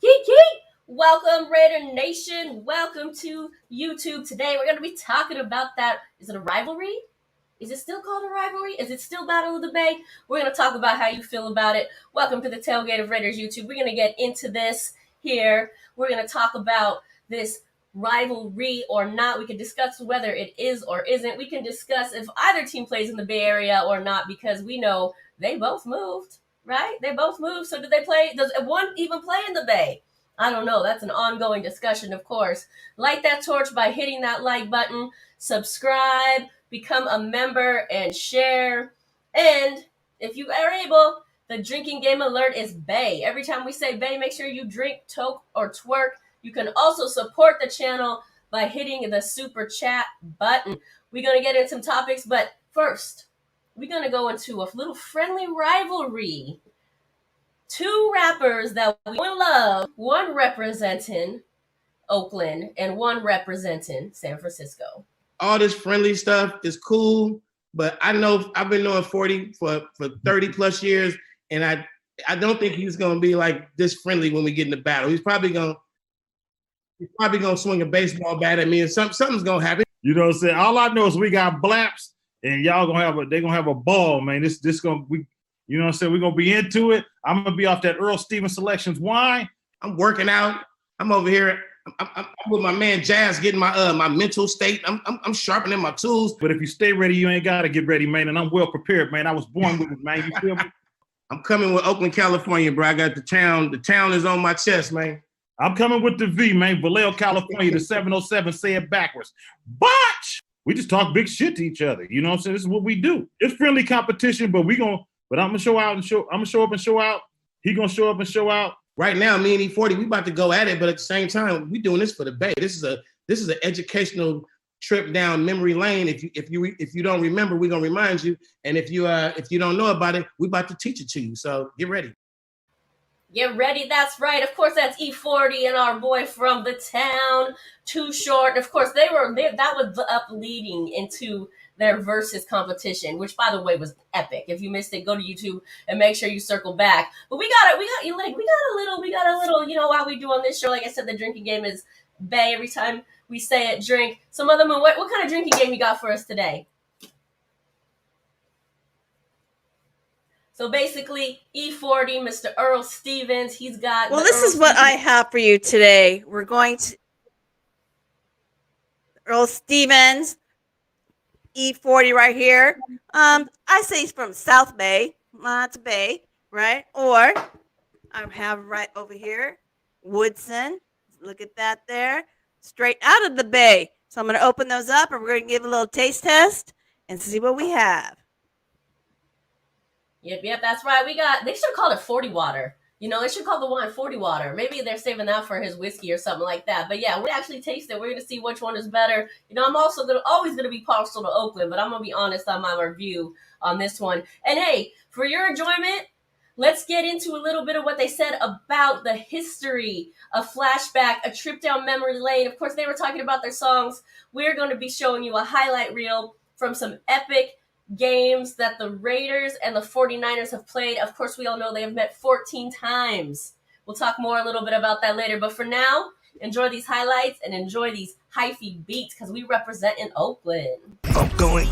Yeet yeet! Welcome, Raider Nation. Welcome to YouTube. Today we're going to be talking about that. Is it a rivalry? Is it still called a rivalry? Is it still Battle of the Bay? We're going to talk about how you feel about it. Welcome to the Tailgate of Raiders YouTube. We're going to get into this here. We're going to talk about this rivalry or not. We can discuss whether it is or isn't. We can discuss if either team plays in the Bay Area or not because we know they both moved, right? They both moved. So did they play? Does one even play in the Bay? I don't know. That's an ongoing discussion, of course. Light that torch by hitting that like button. Subscribe, become a member, and share. And if you are able, the drinking game alert is Bay. Every time we say Bay, make sure you drink, toke, or twerk. You can also support the channel by hitting the super chat button. We're going to get into some topics, but first, we're going to go into a little friendly rivalry. Two rappers that we love, one representing Oakland and one representing San Francisco. All this friendly stuff is cool, but I know I've been knowing 40 for 30 plus years, and I don't think he's gonna be like this friendly when we get in the battle. He's probably gonna swing a baseball bat at me, and something's gonna happen. You know what I'm saying? All I know is we got blaps, and y'all they're gonna have a ball, man. This gonna we, you know what I'm saying? We're gonna be into it. I'm gonna be off that Earl Stevens Selections wine. I'm working out. I'm over here. I'm with my man Jazz, getting my mental state. I'm sharpening my tools. But if you stay ready, you ain't gotta get ready, man. And I'm well prepared, man. I was born with it, man. You feel me? I'm coming with Oakland, California, bro. I got the town. The town is on my chest, man. I'm coming with the V, man. Vallejo, California, the 707, say it backwards. Botch! We just talk big shit to each other. You know what I'm saying? This is what we do. It's friendly competition, but I'm gonna show out and show. I'm gonna show up and show out. He gonna show up and show out. Right now, me and E40, we about to go at it, but at the same time, we doing this for the Bay. This is an educational trip down memory lane. If you don't remember, we're gonna remind you. And if you don't know about it, we about to teach it to you. So get ready. Get ready, that's right. Of course, that's E40 and our boy from the town, Too Short. And of course, that was up leading into their versus competition, which by the way was epic. If you missed it, go to YouTube and make sure you circle back. But we got a little, you know, while we do on this show, like I said, the drinking game is Bay. Every time we say it, drink. So Mother Moon, what kind of drinking game you got for us today? So basically, E40, Mr. Earl Stevens, he's got. Well, this is what I have for you today. We're going to Earl Stevens, E40 right here. I say he's from South Bay, not Bay, right? Or I have right over here, Woodson. Look at that there, straight out of the Bay. So I'm going to open those up, and we're going to give a little taste test and see what we have. Yep, that's right. They should have called it 40 water. You know, they should call the wine 40 water. Maybe they're saving that for his whiskey or something like that. But yeah, we actually taste it. We're going to see which one is better. You know, I'm also always going to be partial to Oakland, but I'm going to be honest on my review on this one. And hey, for your enjoyment, let's get into a little bit of what they said about the history, a flashback, a trip down memory lane. Of course, they were talking about their songs. We're going to be showing you a highlight reel from some epic games that the Raiders and the 49ers have played. Of course, we all know they have met 14 times. We'll talk more a little bit about that later. But for now, enjoy these highlights and enjoy these hyphy beats because we represent in Oakland. I'm going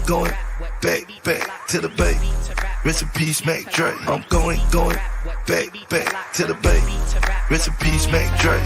back to the Bay. Rest in peace, Mac Dre. I'm going back to the Bay. Rest in peace, Mac Dre.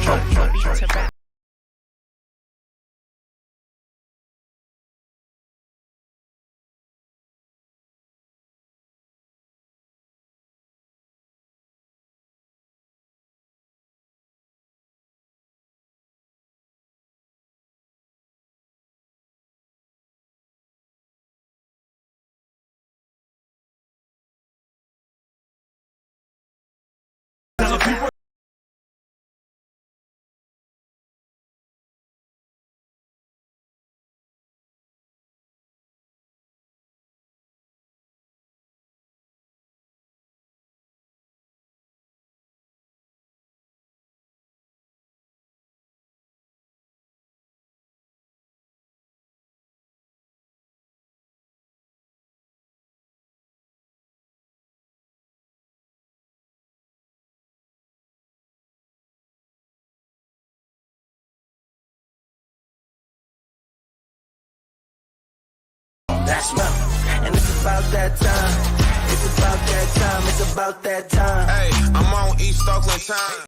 And it's about that time. It's about that time. It's about that time. Hey, I'm on East Oakland time.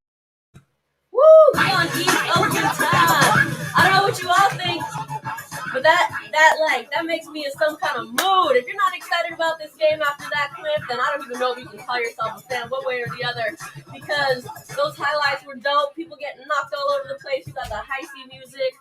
Woo! On East Oakland time. I don't know what you all think, but that makes me in some kind of mood. If you're not excited about this game after that clip, then I don't even know if you can call yourself a fan one way or the other, because those highlights were dope. People getting knocked all over the place. You got the hyphy music,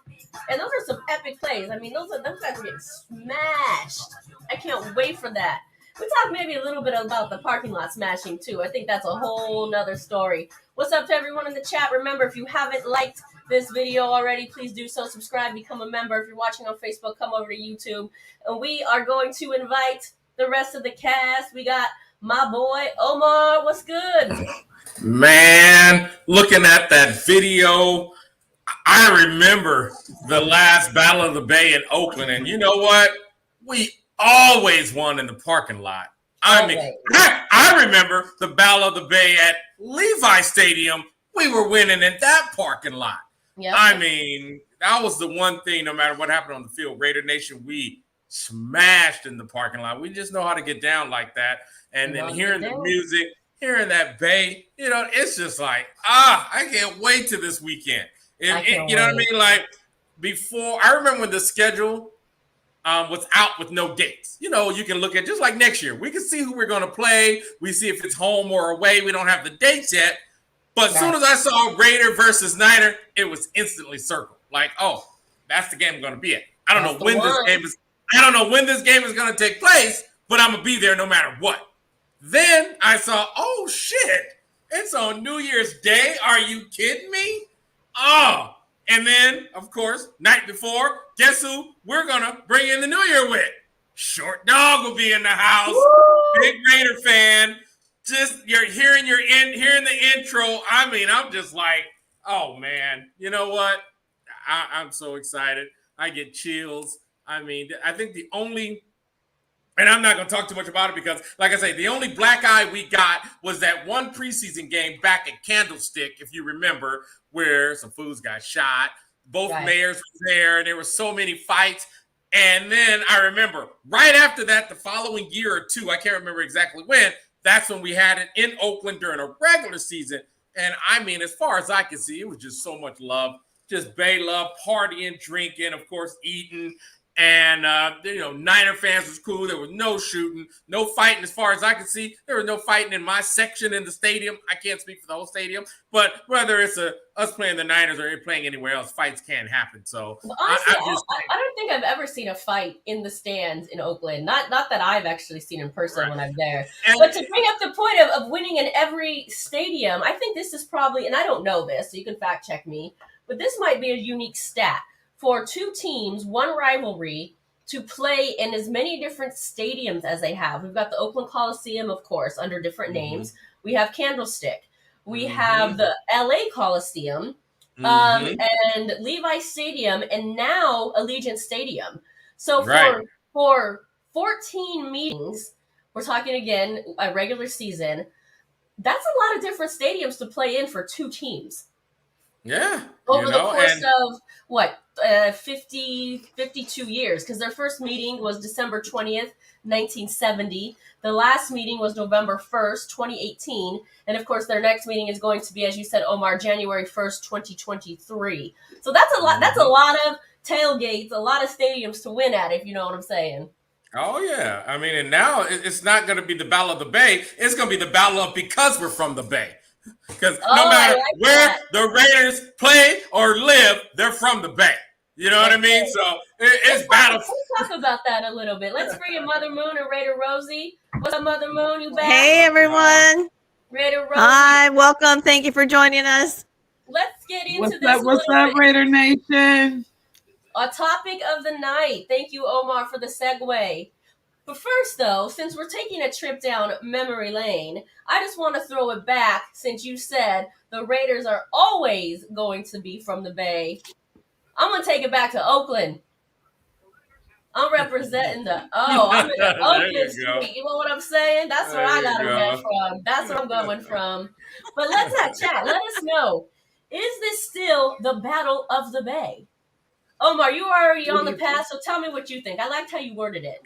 and those are some epic plays. I mean, those guys are getting smashed. I can't wait for that. We talked maybe a little bit about the parking lot smashing too. I think that's a whole nother story. What's up to everyone in the chat? Remember, if you haven't liked this video already, please do so. Subscribe, become a member. If you're watching on Facebook, come over to YouTube. And we are going to invite the rest of the cast. We got my boy, Omar. What's good? Man, looking at that video, I remember the last Battle of the Bay in Oakland. And you know what? We always won in the parking lot. I mean, I remember the Battle of the Bay at Levi Stadium. We were winning in that parking lot. Yep. I mean, that was the one thing, no matter what happened on the field, Raider Nation, we smashed in the parking lot. We just know how to get down like that. And then hearing the music, hearing that Bay, you know, it's just like, I can't wait to this weekend. You know what I mean? Like, before, I remember when the schedule was out with no dates. You know, you can look at, just like next year, we can see who we're going to play. We see if it's home or away. We don't have the dates yet. But as soon as I saw Raider versus Niner, it was instantly circled. Like, oh, that's the game I'm going to be at. I don't know when this game is going to take place, but I'm going to be there no matter what. Then I saw, oh shit, it's on New Year's Day. Are you kidding me? Oh, and then of course, night before, guess who we're going to bring in the New Year with? Short Dog will be in the house. Woo! Big Raider fan. Just you're hearing the intro. I mean, I'm just like, oh man, you know what? I'm so excited. I get chills. I mean, I think the only, and I'm not going to talk too much about it because, like I say, the only black eye we got was that one preseason game back at Candlestick, if you remember, where some fools got shot. Both mayors were there, and there were so many fights. And then I remember right after that, the following year or two, I can't remember exactly when, that's when we had it in Oakland during a regular season. And I mean, as far as I can see, it was just so much love. Just Bay love, partying, drinking, of course, eating. And, Niner fans was cool. There was no shooting, no fighting. As far as I could see, there was no fighting in my section in the stadium. I can't speak for the whole stadium. But whether it's us playing the Niners or playing anywhere else, fights can't happen. So honestly, I don't think I've ever seen a fight in the stands in Oakland. Not that I've actually seen in person when I'm there. But to bring up the point of winning in every stadium, I think this is probably, and I don't know this, so you can fact check me, but this might be a unique stat. For two teams, one rivalry, to play in as many different stadiums as they have. We've got the Oakland Coliseum, of course, under different names. We have Candlestick. We have the LA Coliseum, and Levi Stadium, and now Allegiant Stadium. So for 14 meetings, we're talking again, a regular season, that's a lot of different stadiums to play in for two teams. Yeah. Over the course of 52 years, because their first meeting was December 20th, 1970. The last meeting was November 1st, 2018. And of course, their next meeting is going to be, as you said, Omar, January 1st, 2023. So that's a lot. That's a lot of tailgates, a lot of stadiums to win at, if you know what I'm saying. Oh, yeah. I mean, and now it's not going to be the Battle of the Bay. It's going to be the Battle of because we're from the Bay. Because no matter where the Raiders play or live, they're from the Bay. You know what I mean? So it's battle. Let's talk about that a little bit. Let's bring in Mother Moon and Raider Rosie. What's up, Mother Moon? You back? Hey, everyone. Raider Rosie. Hi, welcome. Thank you for joining us. Let's get into What's this. What's up, Raider Nation? A topic of the night. Thank you, Omar, for the segue. But first, though, since we're taking a trip down memory lane, I just want to throw it back since you said the Raiders are always going to be from the Bay. I'm going to take it back to Oakland. I'm representing I'm in the Oakland street. You know what I'm saying? That's where I got to get from. That's where I'm going from. But let's have chat. Let us know. Is this still the Battle of the Bay? Omar, you were already What on do the you path, so tell me what you think. I liked how you worded it.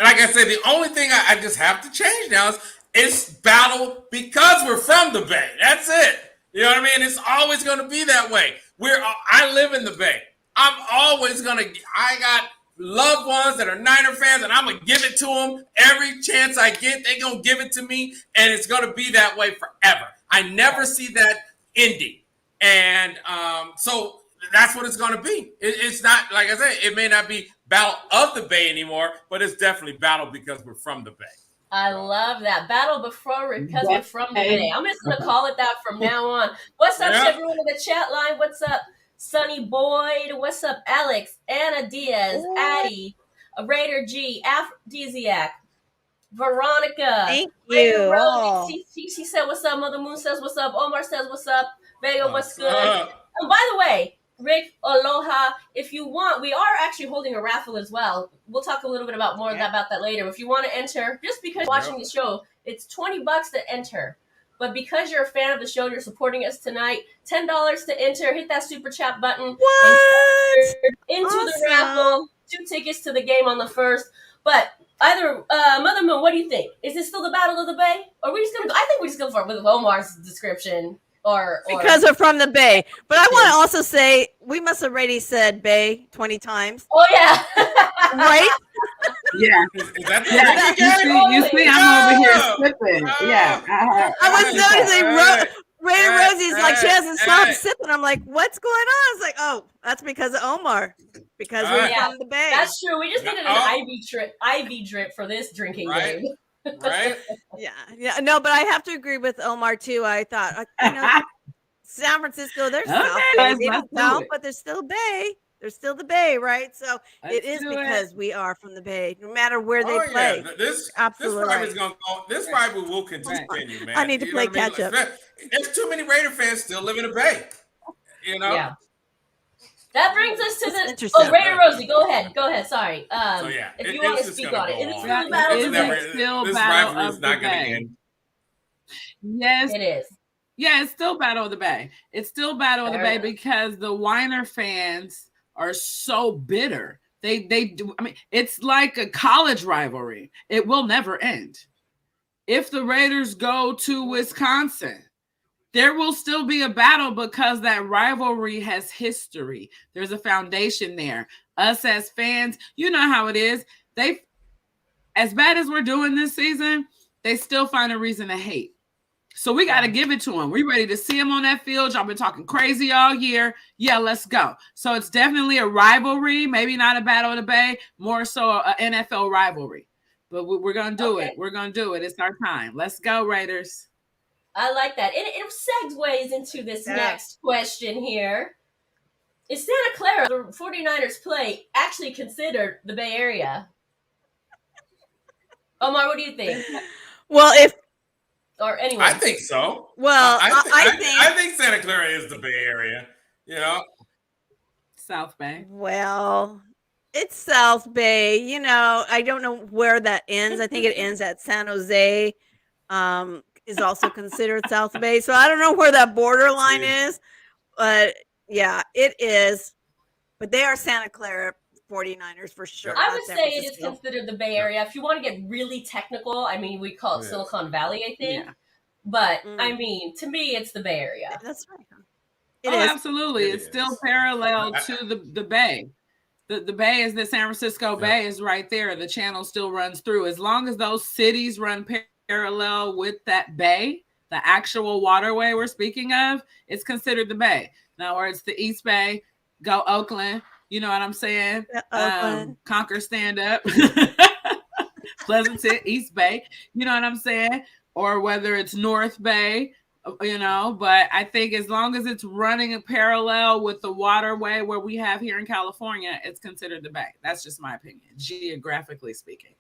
Like I said, the only thing I just have to change now is it's battle because we're from the Bay. That's it. You know what I mean? It's always going to be that way. I live in the Bay. I'm always going to. I got loved ones that are Niner fans, and I'm going to give it to them every chance I get. They're going to give it to me, and it's going to be that way forever. I never see that ending. And so that's what it's going to be. It's not, like I said, it may not be Battle of the Bay anymore, but it's definitely battle because we're from the Bay. I love that. Battle before because we're from the Bay. I'm just going to call it that from now on. What's up, everyone in the chat line? What's up, Sonny Boyd? What's up, Alex? Anna Diaz, Addie, Raider G, Aphrodisiac, Veronica. Thank you. Rosie, she said, what's up? Mother Moon says, what's up? Omar says, what's up? Vega, what's good? And by the way, Rick, aloha. If you want, we are actually holding a raffle as well. We'll talk a little bit about about that later. If you want to enter, just because you're watching the show, it's $20 to enter. But because you're a fan of the show, you're supporting us tonight, $10 to enter. Hit that super chat button. What? Into the raffle. 2 tickets to the game on the 1st. But either Mother Moon, what do you think? Is it still the Battle of the Bay? Or are we just gonna go? I think we just go for it with Omar's description. Or because we're from the Bay. But I want to also say we must have already said Bay 20 times. Oh yeah. Right? Yeah. Is that You see, I'm over here sipping. Yeah. I was noticing Ray Rosie's like she hasn't stopped sipping. I'm like, what's going on? It's like, oh, that's because of Omar. Because we're from the Bay. That's true. We just needed an IV drip for this drinking game. Right? Yeah. No, but I have to agree with Omar too. I thought, San Francisco, there's South Bay. They don't count, but there's still Bay. There's still the Bay, right? So it is because we are from the Bay, no matter where they play. Yeah. This rivalry will continue, man. I need to play catch up. There's too many Raider fans still live in the Bay. You know? Yeah. That brings us to the Raider Rosie. Go ahead. Sorry. If you want to speak on it, is it still Battle of the Bay? Yes, it is. Yeah, it's still Battle of the Bay. It's still Battle of the Bay because the Weiner fans are so bitter. They do. I mean, it's like a college rivalry. It will never end. If the Raiders go to Wisconsin, there will still be a battle because that rivalry has history. There's a foundation there. Us as fans, you know how it is. As bad as we're doing this season, they still find a reason to hate. So we got to give it to them. We're ready to see them on that field. Y'all been talking crazy all year. Yeah, let's go. So it's definitely a rivalry. Maybe not a Battle of the Bay, more so an NFL rivalry. But we're going to do it. We're going to do it. It's our time. Let's go, Raiders. I like that. It segues into this next question here. Is Santa Clara, the 49ers play, actually considered the Bay Area? Omar, what do you think? Well, or anyone? I think so. Well, I think Santa Clara is the Bay Area. You know, South Bay. Well, it's South Bay. You know, I don't know where that ends. I think it ends at San Jose. Is also considered South Bay. So I don't know where that borderline is, but yeah, it is. But they are Santa Clara 49ers for sure. I would say it is considered the Bay Area. If you want to get really technical, I mean, we call it Silicon Valley, I think. Yeah. But I mean, to me, it's the Bay Area. That's right. It is. Absolutely. It's still parallel to the Bay. The Bay is the San Francisco Bay is right there. The channel still runs through. As long as those cities run parallel with that bay, the actual waterway we're speaking of, it's considered the Bay. Now, where it's the East Bay, go Oakland, you know what I'm saying? Conquer, stand up. Pleasanton, East Bay, you know what I'm saying? Or whether it's North Bay, you know, but I think as long as it's running in parallel with the waterway where we have here in California, it's considered the Bay. That's just my opinion, geographically speaking.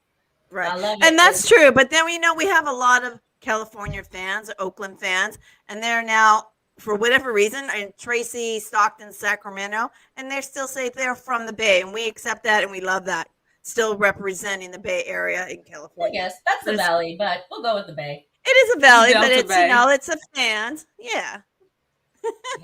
Right. And that's true. But then we know we have a lot of California fans, Oakland fans, and they're now, for whatever reason, in Tracy, Stockton, Sacramento, and they still say they're from the Bay. And we accept that and we love that. Still representing the Bay Area in California. Yes, that's the valley, but we'll go with the Bay. It is a valley, but it's, you know, it's a fans. Yeah.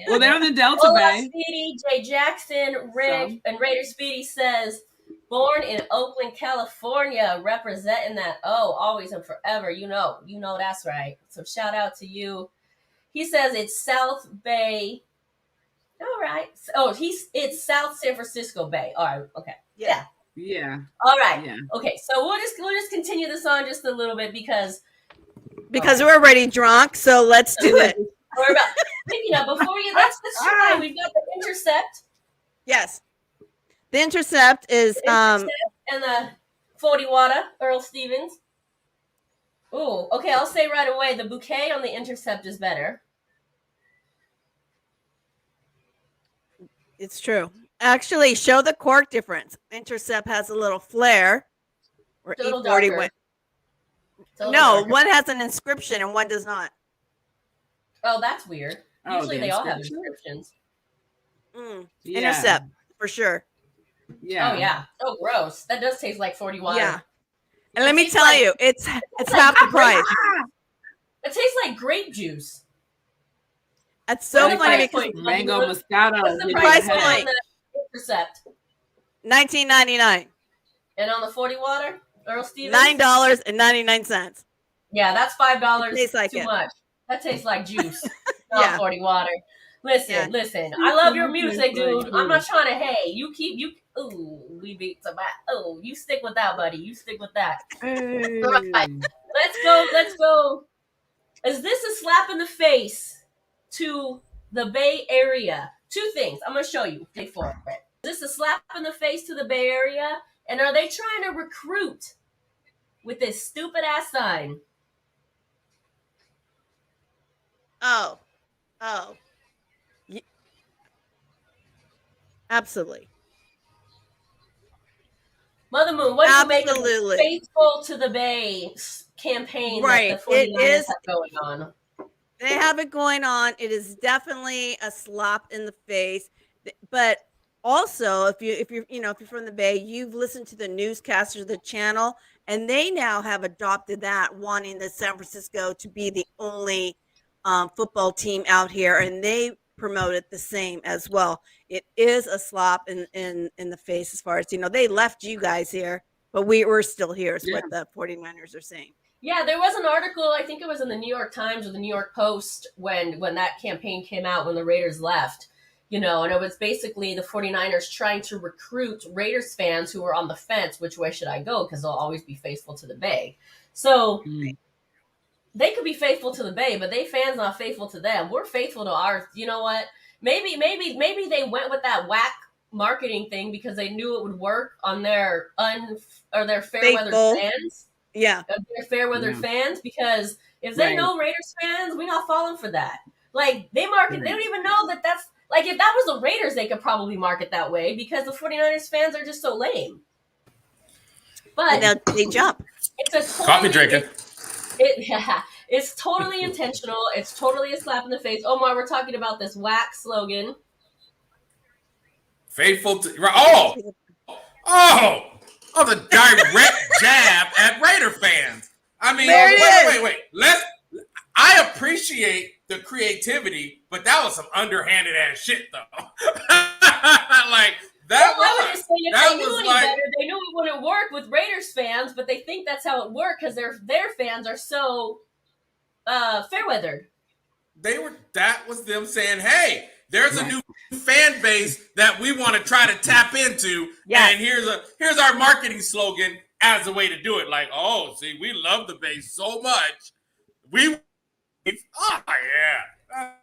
Well, they're in the Delta Hola, Bay. Speedy, Jay Jackson, Rick, So. and Raider Speedy says, born in Oakland, California, representing that. Oh, always and forever. You know that's right. So shout out to you. He says it's South Bay. All right. Oh, it's South San Francisco Bay. All right. Okay. Yeah. Yeah. All right. Yeah. Okay. So we'll just continue this on just a little bit because we're already drunk, so let's do it. we're about thinking of before you. Let's try. We've got the Intercept. Yes. The Intercept is And the 40 water, Earl Stevens. Ooh, okay, I'll say right away, the bouquet on the Intercept is better. It's true. Actually, show the cork difference. Intercept has a little flare. Where It's a little E40 darker. went. It's a little No, darker. one has an inscription and one does not. Oh, that's weird. Oh, Usually the they all have inscription? inscriptions. Yeah. Intercept, for sure. Yeah. Oh, yeah. Oh, gross. That does taste like 40 water. Yeah. And let me tastes tell like- you, it's like half the price. It tastes like grape juice. That's so What funny price because point? Mango Moscato. What's the hit price your point head. on the Intercept? $19.99. And on the 40 water, Earl Stevens? $9.99. Yeah, that's $5 Tastes like too it. much. That tastes like juice, not Yeah. 40 water. Listen, Yeah. listen. I love your music, Tastes like dude. I'm not juice. trying to hey. Ooh, we beat tobacco. Oh, you stick with that, buddy. You stick with that. Hey. Right. Let's go. Is this a slap in the face to the Bay Area? Two things. I'm gonna show you. Take for it. Is this a slap in the face to the Bay Area? And are they trying to recruit with this stupid ass sign? Oh. Absolutely. Mother Moon, what do you make of the Absolutely. Faithful to the Bay campaign Right. that the It 49ers is- have going on? They have it going on. It is definitely a slap in the face. But also, if you're from the Bay, you've listened to the newscasters of the channel, and they now have adopted that, wanting the San Francisco to be the only football team out here, and they promote it the same as well. It is a slap in the face as far as they left you guys here, but we're still here. Is what the 49ers are saying. Yeah, there was an article, I think it was in the New York Times or the New York Post when that campaign came out when the Raiders left, and it was basically the 49ers trying to recruit Raiders fans who were on the fence, which way should I go? Because they'll always be faithful to the Bay. So they could be faithful to the Bay, but they fans not faithful to them. We're faithful to ours. You know what? Maybe they went with that whack marketing thing because they knew it would work on their fair weather Faithful. fans. Yeah. They're fair weather fans, because if they Right. know Raiders fans, we're not falling for that. Like, they market, they don't even know that's, like, if that was the Raiders, they could probably market that way because the 49ers fans are just so lame. But And they jump. it's a totally, Coffee drinking. It's totally intentional. It's totally a slap in the face. Omar, we're talking about this whack slogan. Faithful to the direct jab at Raider fans. I mean, There it wait. I appreciate the creativity, but that was some underhanded ass shit, though. Like that Well, I would just say if that they knew was any like- better, they knew it wouldn't work with Raiders fans, but they think that's how it worked because their fans are so fair weathered. that was them saying, "Hey, there's a new fan base that we want to try to tap into, Yes. and here's our marketing slogan as a way to do it." Like, oh, see, we love the base so much,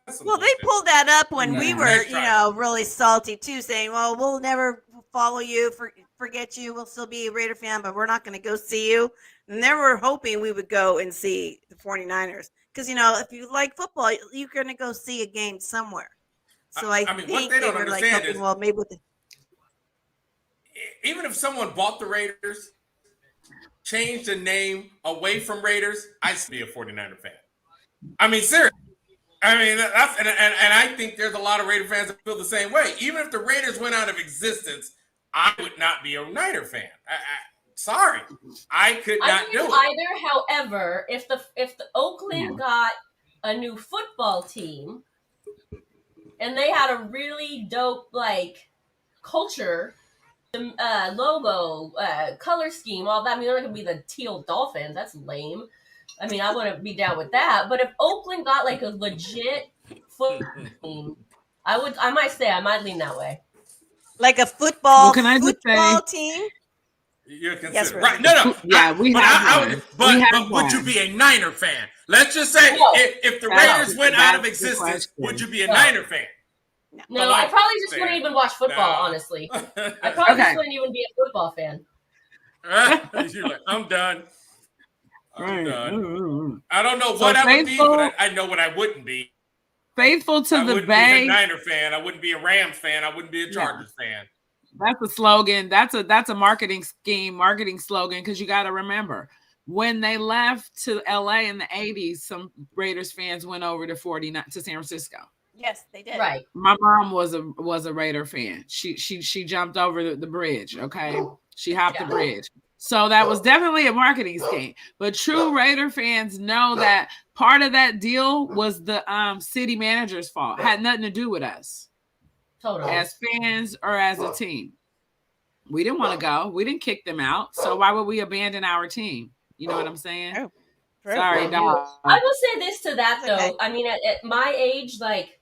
That's some Well, they bullshit. pulled that up when Yeah. we were, Nice try. really salty too, saying, "Well, we'll never follow you, forget you. We'll still be a Raider fan, but we're not going to go see you." And they were hoping we would go and see the 49ers because if you like football, you're going to go see a game somewhere. So I mean, what think they they don't were like understand hoping, is- well, maybe with the Even if someone bought the Raiders, changed the name away from Raiders, I'd still be a 49er fan. I mean, seriously. I mean, that's and I think there's a lot of Raider fans that feel the same way. Even if the Raiders went out of existence, I would not be a Niner fan. Sorry, I could I not think do it's it. either. However, if the Oakland got a new football team, and they had a really dope like culture, logo, color scheme, all that. I mean, they're not gonna be the teal Dolphins. That's lame. I mean, I wouldn't be down with that. But if Oakland got like a legit football team, I might say I might lean that way. Like a Well, football can I just say, team? You're Yes, considered Rick. right. No. yeah, we have one. We have But would you one. be a Niner fan? Let's just say No. if the That's- Raiders went out of that's the existence, question. would you be a No. Niner fan? No, I probably just Fan. wouldn't even watch football. Nah. Honestly, I probably Okay. just wouldn't even be a football fan. You're like, I'm done. I'm done. Mm. I don't know So what I would be, faithful- but I know what I wouldn't be. Faithful to I the wouldn't be a Bay. Niner fan. I wouldn't be a Rams fan. I wouldn't be a Chargers fan. That's a slogan. That's a marketing scheme, marketing slogan. Because you got to remember, when they left to LA in the 80s, some Raiders fans went over to San Francisco. Yes, they did. Right. My mom was a Raider fan. She jumped over the bridge. Okay, she hopped the bridge. So that was definitely a marketing scheme. But true Raider fans know that part of that deal was the city manager's fault. Had nothing to do with us Totally. as fans or as a team. We didn't want to go. We didn't kick them out. So why would we abandon our team? You know what I'm saying? True. True. Sorry, dog. I will say this to that though. Okay. I mean, at my age, like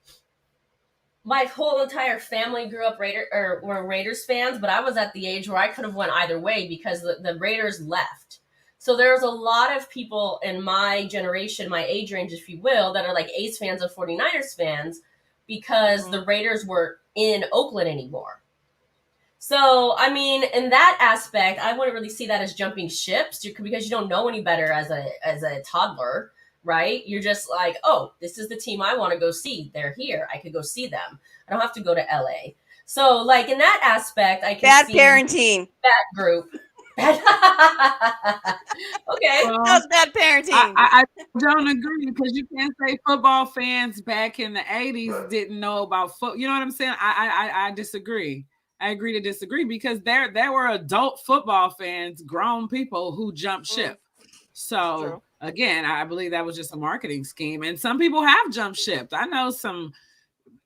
my whole entire family grew up were Raiders fans, but I was at the age where I could have went either way because the Raiders left. So there's a lot of people in my generation, my age range, if you will, that are like A's fans and 49ers fans because the Raiders weren't in Oakland anymore. So, I mean, in that aspect, I wouldn't really see that as jumping ships because you don't know any better as a toddler, right? You're just like, oh, this is the team I want to go see. They're here. I could go see them. I don't have to go to LA. So, like, in that aspect, I can Bad see parenting. that group. Okay. Well, That was bad parenting. I don't agree because you can't say football fans back in the 80s didn't know about football. You know what I'm saying? I disagree. I agree to disagree because there were adult football fans, grown people who jumped ship. So True. again, I believe that was just a marketing scheme. And some people have jumped ship. I know some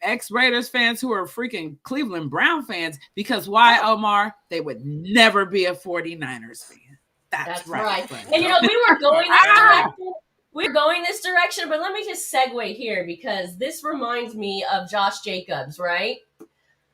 ex-Raiders fans who are freaking Cleveland Brown fans because why, Omar? They would never be a 49ers fan. That's right. And you know, we were going this direction. We're going this direction, but let me just segue here because this reminds me of Josh Jacobs, right?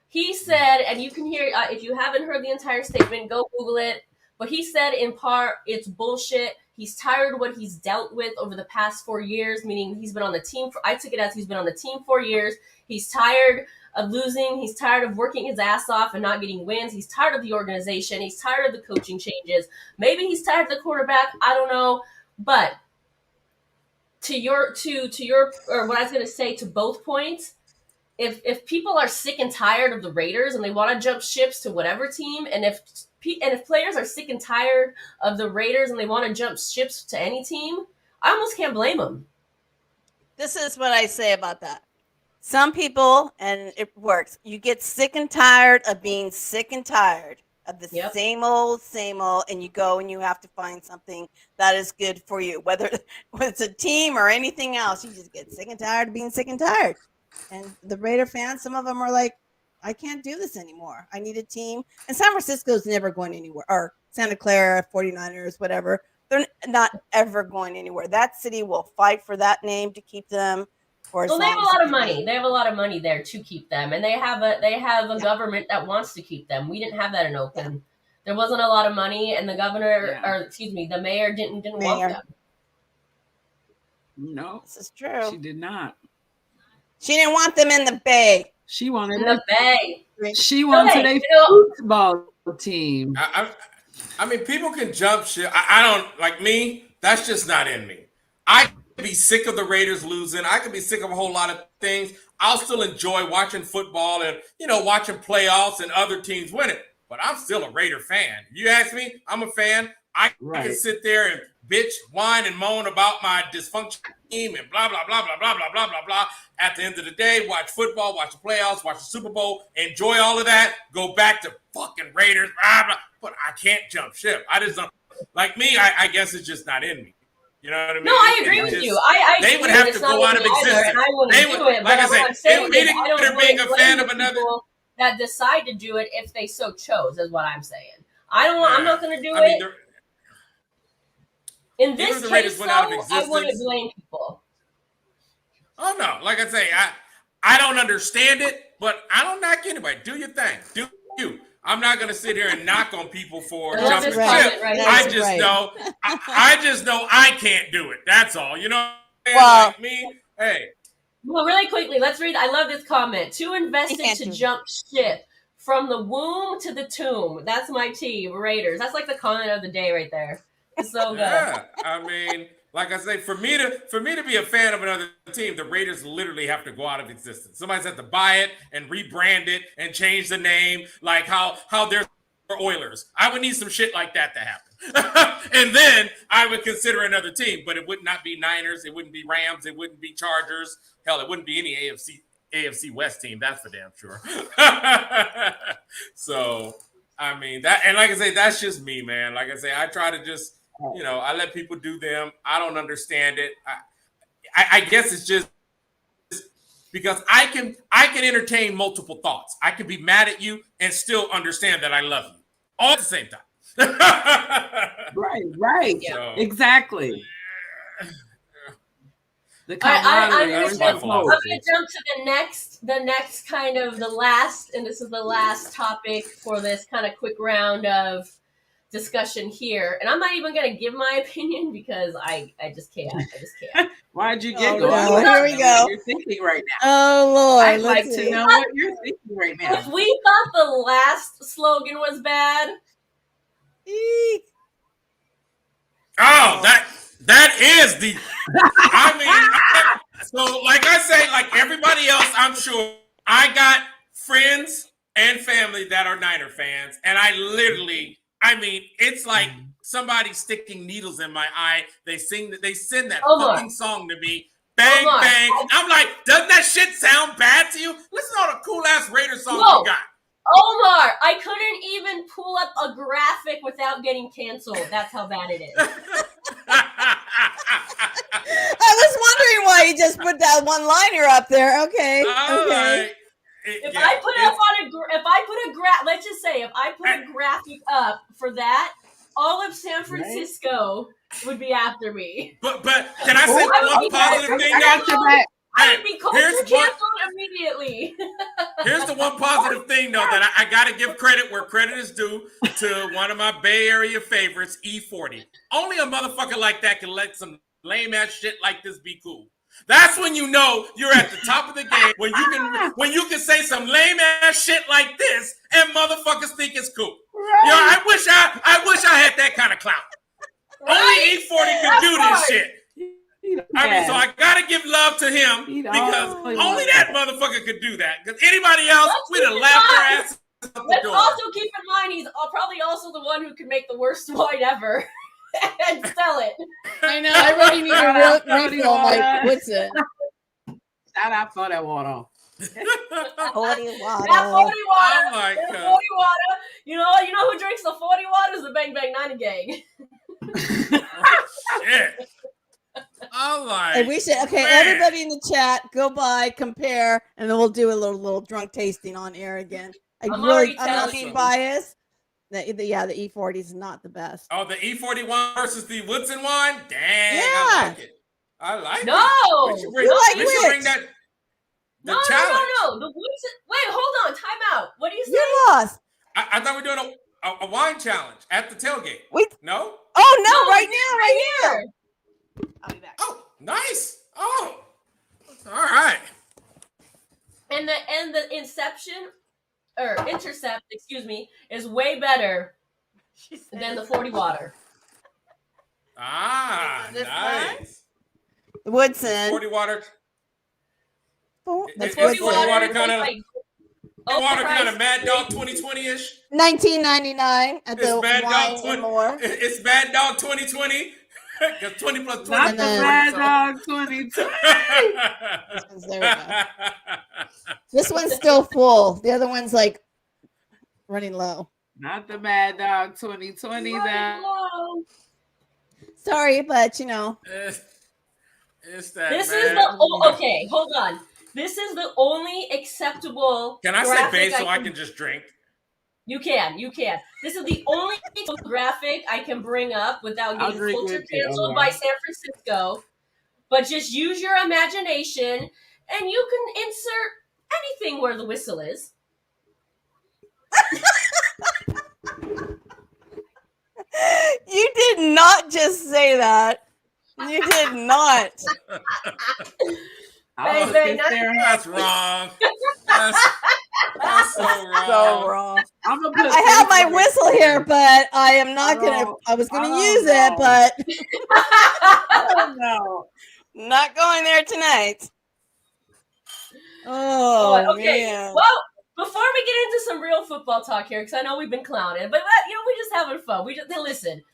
He said, and you can hear, if you haven't heard the entire statement, go Google it. But he said in part, it's bullshit. He's tired of what he's dealt with over the past 4 years, meaning he's been on the team. I took it as he's been on the team 4 years. He's tired of losing. He's tired of working his ass off and not getting wins. He's tired of the organization. He's tired of the coaching changes. Maybe he's tired of the quarterback. I don't know. But to your, or what I was going to say to both points, if people are sick and tired of the Raiders and they want to jump ships to whatever team, and if players are sick and tired of the Raiders and they want to jump ships to any team, I almost can't blame them. This is what I say about that. Some people, and it works, you get sick and tired of being sick and tired of the same old, and you go and you have to find something that is good for you, whether it's a team or anything else. You just get sick and tired of being sick and tired. And the Raider fans, some of them are like, I can't do this anymore. I need a team. And San Francisco's never going anywhere. Or Santa Clara, 49ers, whatever. They're not ever going anywhere. That city will fight for that name to keep them. Well, they have a lot of money. They have a lot of money there to keep them. And they have a government that wants to keep them. We didn't have that in Oakland. There wasn't a lot of money, and the governor, the mayor didn't want them. No. This is true. She did not. She didn't want them in the Bay. She wanted in the Bay. She wanted a football team. I mean, people can jump ship. I don't, like me, that's just not in me. I could be sick of the Raiders losing. I could be sick of a whole lot of things. I'll still enjoy watching football and, watching playoffs and other teams winning. But I'm still a Raider fan. You ask me, I'm a fan. I can sit there and bitch, whine, and moan about my dysfunctional team and blah, blah, blah, blah, blah, blah, blah, blah, blah. At the end of the day, watch football, watch the playoffs, watch the Super Bowl, enjoy all of that, go back to fucking Raiders, blah, blah. But I can't jump ship. I just don't. Like me, I guess it's just not in me. You know what I mean? No, I agree with you. I they agree would have it's to not go out with of me either, existence. and I wouldn't They do would, it. like But I what said, I'm saying they is, I don't consider being really a fan blame of the another. people that decide to do it if they so chose. Is what I'm saying. I'm not going to do I mean, it. In even this if the case, Raiders went out of though, I wouldn't existence. blame people. Oh no, like I say, I don't understand it, but I don't knock anybody. Do your thing. Do you. I'm not gonna sit here and knock on people for jumping ship. I just know I can't do it. That's all. You know, Well, like me. Hey. Well, really quickly, let's read. I love this comment. Too invested to jump ship from the womb to the tomb. That's my team, Raiders. That's like the comment of the day right there. It's so good. Yeah, I mean, like I say, for me to be a fan of another team, the Raiders literally have to go out of existence. Somebody's have to buy it and rebrand it and change the name, like how they're Oilers. I would need some shit like that to happen. And then I would consider another team, but it would not be Niners, it wouldn't be Rams, it wouldn't be Chargers. Hell, it wouldn't be any AFC West team, that's for damn sure. So, I mean, that, and like I say, that's just me, man. Like I say, I try to just, I let people do them. I don't understand it. I guess it's just because I can entertain multiple thoughts. I can be mad at you and still understand that I love you all at the same time. Right. Yeah. Exactly. I'm going to jump camaraderie. to the next kind of the last, and this is the last topic for this kind of quick round of discussion here. And I'm not even going to give my opinion because I just can't. Why'd you giggle? No. Here we go. What you're thinking right now. Oh Lord, I'd like to know what you're thinking right now. If we thought the last slogan was bad, oh, that is the. I mean, so like I say, like everybody else, I'm sure I got friends and family that are Niner fans, and I mean, it's like somebody sticking needles in my eye. They send that fucking song to me. Bang, bang. I'm like, doesn't that shit sound bad to you? Listen to all the cool ass Raider songs you got. Omar, I couldn't even pull up a graphic without getting canceled. That's how bad it is. I was wondering why you just put that one-liner up there. Okay. If I put a graphic up for that, all of San Francisco would be after me. But can I say one positive thing? I would be culture canceled immediately. Here's the one positive thing, though, that I got to give credit where credit is due to one of my Bay Area favorites, E40. Only a motherfucker like that can let some lame-ass shit like this be cool. That's when you know you're at the top of the game, when you can say some lame-ass shit like this and motherfuckers think it's cool. Right. You know, I wish I had that kind of clout. Only E40 could do this shit. I mean, so I gotta give love to him because only that motherfucker could do that. Because anybody else, we'd have laughed their ass out the Let's door. also keep in mind he's probably also the one who can make the worst wine ever and sell it. I know. I already need a refill. Like, what's it? Shout out for that water. 40 water. That 40 water. Oh my God. 40 water. You know who drinks the 40 water is the Bang Bang 90 gang. Shit. Oh my. Hey, we should everybody in the chat go by, compare, and then we'll do a little drunk tasting on air again. I'm not being biased. The E40 is not the best. Oh, the E41 versus the Woodson one? Dang, Yeah. I like it. I like it. No. We should bring that. No. The Woodson. Wait, hold on. Time out. What do you say? You lost. I thought we were doing a wine challenge at the tailgate. No? Oh, no, right now. I'll be back. Oh, nice. Oh, all right. And the intercept, is way better than the 40 water. Ah, nice. Woodson. 40 water. That's 40 Woodson. water kind of Mad Dog 2020-ish. 1999 at the Mad Dog Wine and More. It's Mad Dog 2020. Because 20 plus 20. Not the Mad Dog 2020. There we go. This one's still full. The other one's like running low. Not the Mad Dog 2020. Sorry, but It's that. This man. is the okay. Hold on. This is the only acceptable. Can I say base so I can just drink? You can. This is the only graphic I can bring up without getting culture canceled by San Francisco. But just use your imagination, and you can insert anything where the whistle is. You did not just say that. You did not. That's wrong. That's so wrong. So wrong. I have my whistle here, but I am not gonna. I was gonna use it, but no, not going there tonight. Oh, okay. man. Well, before we get into some real football talk here, because I know we've been clowning, but we're just having fun. Listen.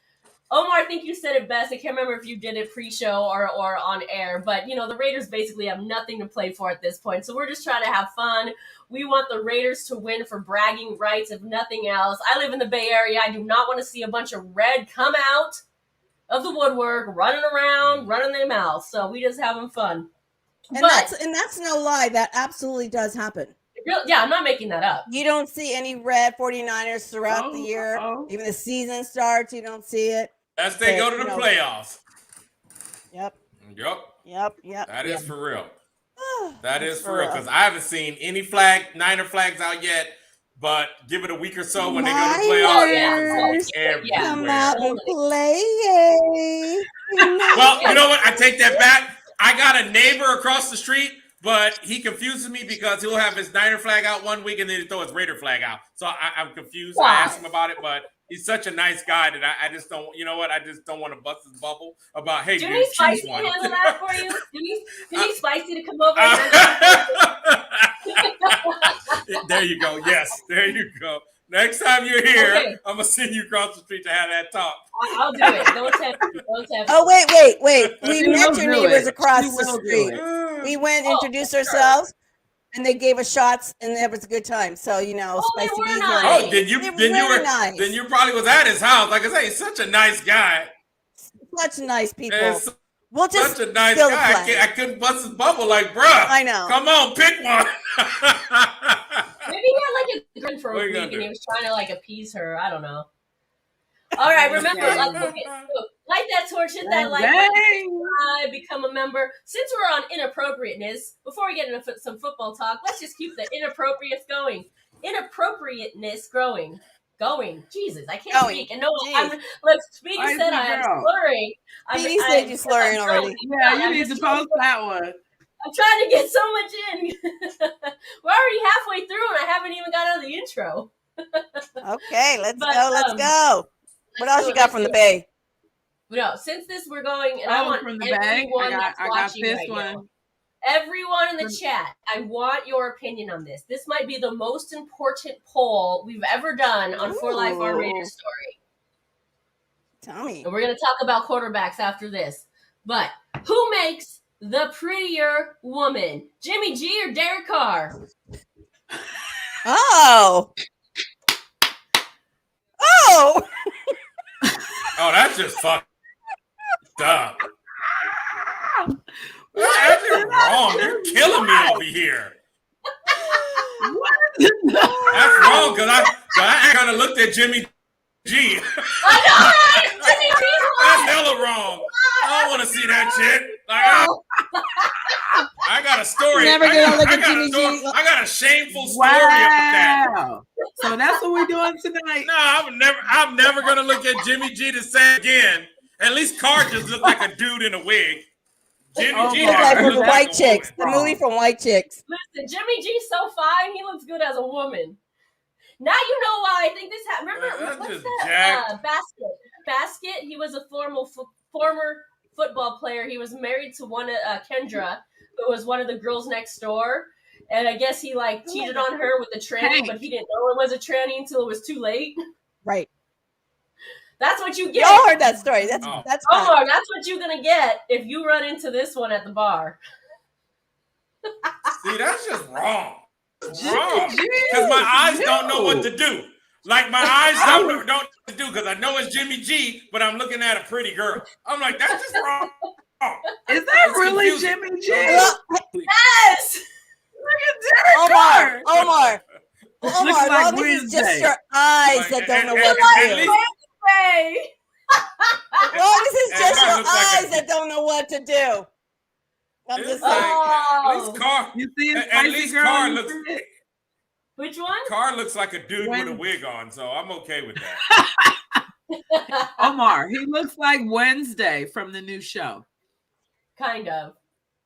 Omar, I think you said it best. I can't remember if you did it pre-show or on air, but the Raiders basically have nothing to play for at this point. So we're just trying to have fun. We want the Raiders to win for bragging rights, if nothing else. I live in the Bay Area. I do not want to see a bunch of red come out of the woodwork, running around, running their mouth. So we just having fun. And that's no lie. That absolutely does happen. Yeah, I'm not making that up. You don't see any red 49ers throughout the year. Even the season starts, you don't see it. As they go to the playoffs. Yep. That is for real. That is for real. Because I haven't seen any Niner flags out yet. But give it a week or so when they go to the playoffs. Come out and play. Well, you know what? I take that back. I got a neighbor across the street, but he confuses me because he'll have his Niner flag out one week and then he'll throw his Raider flag out. So I'm confused. Wow. I asked him about it, but he's such a nice guy that I just don't, I just don't want to bust his bubble about, hey, do you need Spicy to handle that for you? Do you need Spicy to come over? There you go. Yes, there you go. Next time you're here, I'm going to send you across the street to have that talk. I'll do it. Don't tempt me. Oh, wait. We met your neighbors across the street. We went and introduced ourselves. And they gave us shots, and it was a good time. So Spicy Bees. Nice. Oh, then you probably was at his house. Like I say, he's such a nice guy. Such nice people. We'll just such a nice guy. I couldn't bust his bubble, like, bruh. I know. Come on, pick one. Maybe he had like a grin for a week, and he was trying to like appease her. I don't know. All right, remember, light that torch, hit that like button, become a member. Since we're on inappropriateness, before we get into some football talk, let's just keep the inappropriateness going. Inappropriateness going. Jesus, I can't speak. And no, Speedy said I'm slurring. Speedy said you're slurring already. Yeah, you need to post that one. I'm trying to get so much in. We're already halfway through, and I haven't even got out of the intro. Okay, let's go. What else you got from the Bay? No, since we're going, and I want from the everyone Bay. I got this right one. now. Everyone in the chat, I want your opinion on this. This might be the most important poll we've ever done on For Life Our Raider Story. Tell me. And we're going to talk about quarterbacks after this. But who makes the prettier woman? Jimmy G or Derek Carr? Oh, that's just fucked up. That's just wrong. You're killing me over here. What? That's wrong because I kind of looked at Jimmy G. I know, right? Jimmy G. That's hella wrong. I don't want to see that shit. Like, I got a story. Never gonna look at Jimmy G. I got a shameful story about that. So that's what we're doing tonight. No, I'm never gonna look at Jimmy G to say again. At least Carr just looked like a dude in a wig. Jimmy G looks like from the White Chicks, the movie from White Chicks. Listen, Jimmy G's so fine, he looks good as a woman. Now you know why I think this happened. Remember, what's that? Basket. He was a former football player. He was married to Kendra, who was one of the girls next door. And I guess he cheated on her with a tranny, but he didn't know it was a tranny until it was too late. Right. That's what you get. Y'all heard that story. That's that's what you're gonna get if you run into this one at the bar. See, that's just wrong. Wrong. Because my eyes don't know what to do. Like my eyes don't do because I know it's Jimmy G, but I'm looking at a pretty girl. I'm like, that's just wrong. Is that It's really confusing. Jimmy G? Yes. Look at Derek Carr. Omar, Looks as like long as it's just Wednesday. your eyes Like, that don't know and- what and- to at do. least- Wednesday. As long as it's and just Carr your looks like eyes that don't know what to do. I'm It's just like, saying. at least Oh. Carr. You see his At spicy least girl? Carr you looks. see it? Which one? Carr looks like a dude with a When- wig on, so I'm okay with that. Omar, he looks like Wednesday from the new show. Kind of.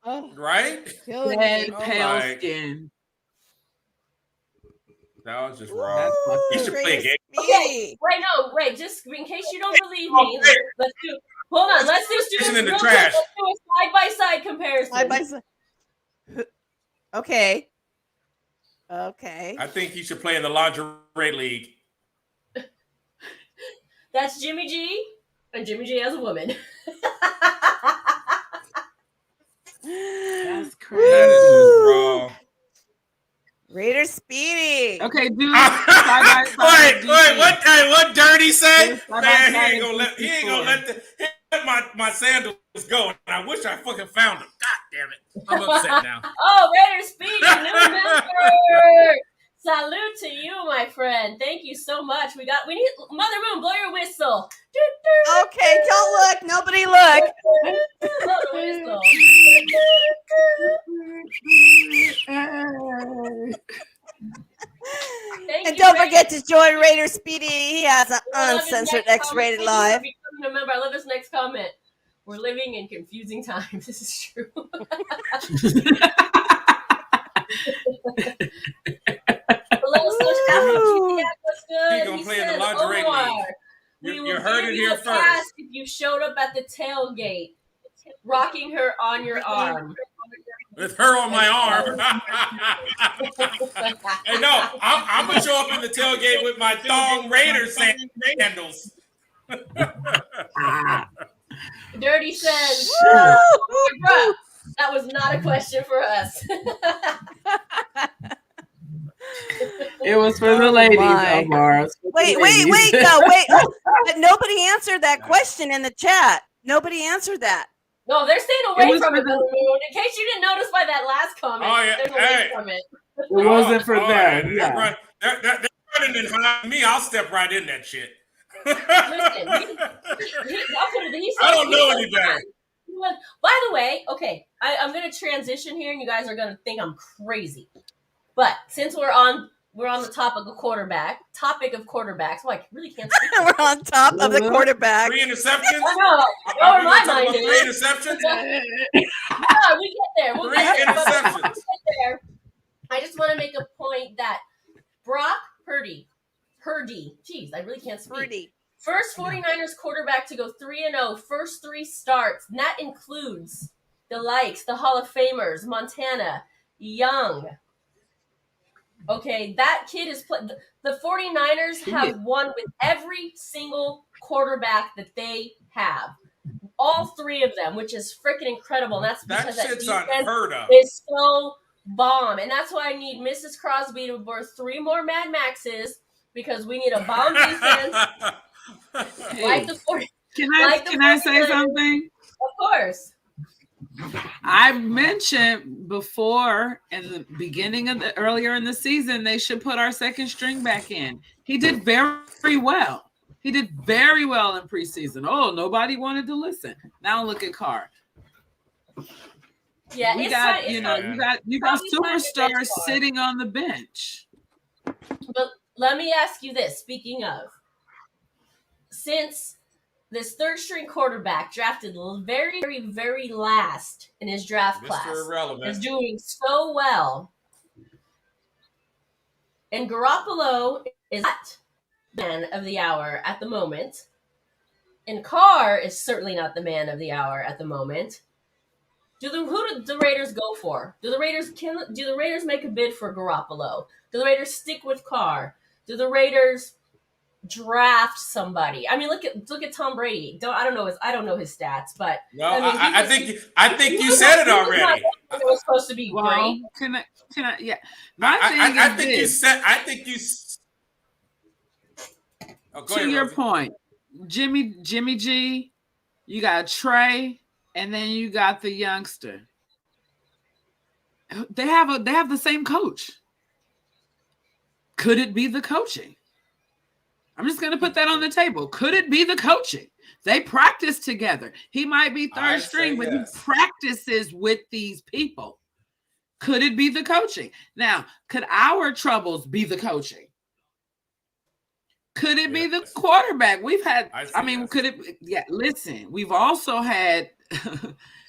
Oh, Right? killing Red, me. Oh pale my- skin. That was just Woo, wrong. You should play a game. Speedy. Wait, just in case you don't believe me, let's do. Hold on, let's just do Listen this in the real trash. quick. Let's do a side-by-side comparison. Side by side. Okay. Okay. I think you should play in the lingerie league. That's Jimmy G and Jimmy G as a woman. That's That crazy. is just wrong. Raider Speedy. Okay, do side-by-side. Wait, what Dirty say? Yes, Man, he side-by-side ain't gonna let he ain't let my sandals go. And I wish I fucking found them. God damn it. I'm upset now. Oh, Raider Speedy, new member. Salute to you, my friend. Thank you so much. We need Mother Moon, blow your whistle. Okay, don't look. Nobody look. Blow the whistle. Thank And you, don't Raider. forget to join Raider Speedy. He has an I love his uncensored next X-rated comment. Thank live. you for becoming a member. I love this next comment. We're living in confusing times. This is true. Hello, Ooh. what's good? He gonna play in the lingerie Omar, league. we You will heard give it you here a first. pass if you showed up at the tailgate, rocking her on your arm. With her on my arm. Hey, no, I'm gonna show up in the tailgate with my thong Raider sandals. Dirty says, Woo! bruh, that was not a question for us. It was for the ladies, my. Omar. It was for the Wait, ladies. no, wait. Oh, but nobody answered that question in the chat. Nobody answered that. No, they're staying It away was from for it. the- Mother Moon. In case you didn't notice by that last comment, Oh, yeah. they're away Hey. from it. It wasn't for them. They're Yeah. running in behind me. I'll step right in that shit. Listen, I don't know any better. By the way, okay, I'm going to transition here, and you guys are going to think I'm crazy. But since we're on the topic of quarterbacks, well, I really can't speak. We're on top of the quarterback. 3 interceptions. I know. Are we my gonna talk mind about is. 3 interceptions? Yeah, we get there. We'll 3 get there. But before we interceptions. get there, I just want to make a point that Brock Purdy, jeez, I really can't speak. Purdy. First 49ers quarterback to go 3-0, first 3 starts. And that includes the Hall of Famers, Montana, Young. Okay, that kid is the 49ers have won with every single quarterback that they have. All 3 of them, which is freaking incredible. And that's That because that shit's defense unheard of. is so bomb. And that's why I need Mrs. Crosby to birth 3 more Mad Maxes, because we need a bomb defense like the 40. Can Like the I say 49ers. something? Of course. I mentioned before in the beginning of earlier in the season, they should put our second string back in. He did very well. He did very well in preseason. Oh, nobody wanted to listen. Now look at Carr. Yeah, We it's got, fine. you It's know, fine. you got Probably find your superstars bench spot. sitting on the bench. But let me ask you this. Speaking of, since this third string quarterback drafted very, very, very last in his draft class Mr. Irrelevant. is doing so well, and Garoppolo is not the man of the hour at the moment, and Carr is certainly not the man of the hour at the moment. Who do the Raiders go for? Do the Raiders make a bid for Garoppolo? Do the Raiders stick with Carr? Do the Raiders draft somebody? I mean, look at Tom Brady. I don't know his stats, but No, I mean, I think you said it already. It was supposed to be Well, great. can I? Yeah. My thing I is think you this. said. I think you. To your point, Jimmy G, you got Trey, and then you got the youngster. They have the same coach. Could it be the coaching? I'm just going to put that on the table. Could it be the coaching? They practice together. He might be third string, but he practices with these people. Could it be the coaching? Now, could our troubles be the coaching? Could it be the quarterback? We've had, could it? Yeah, listen, we've also had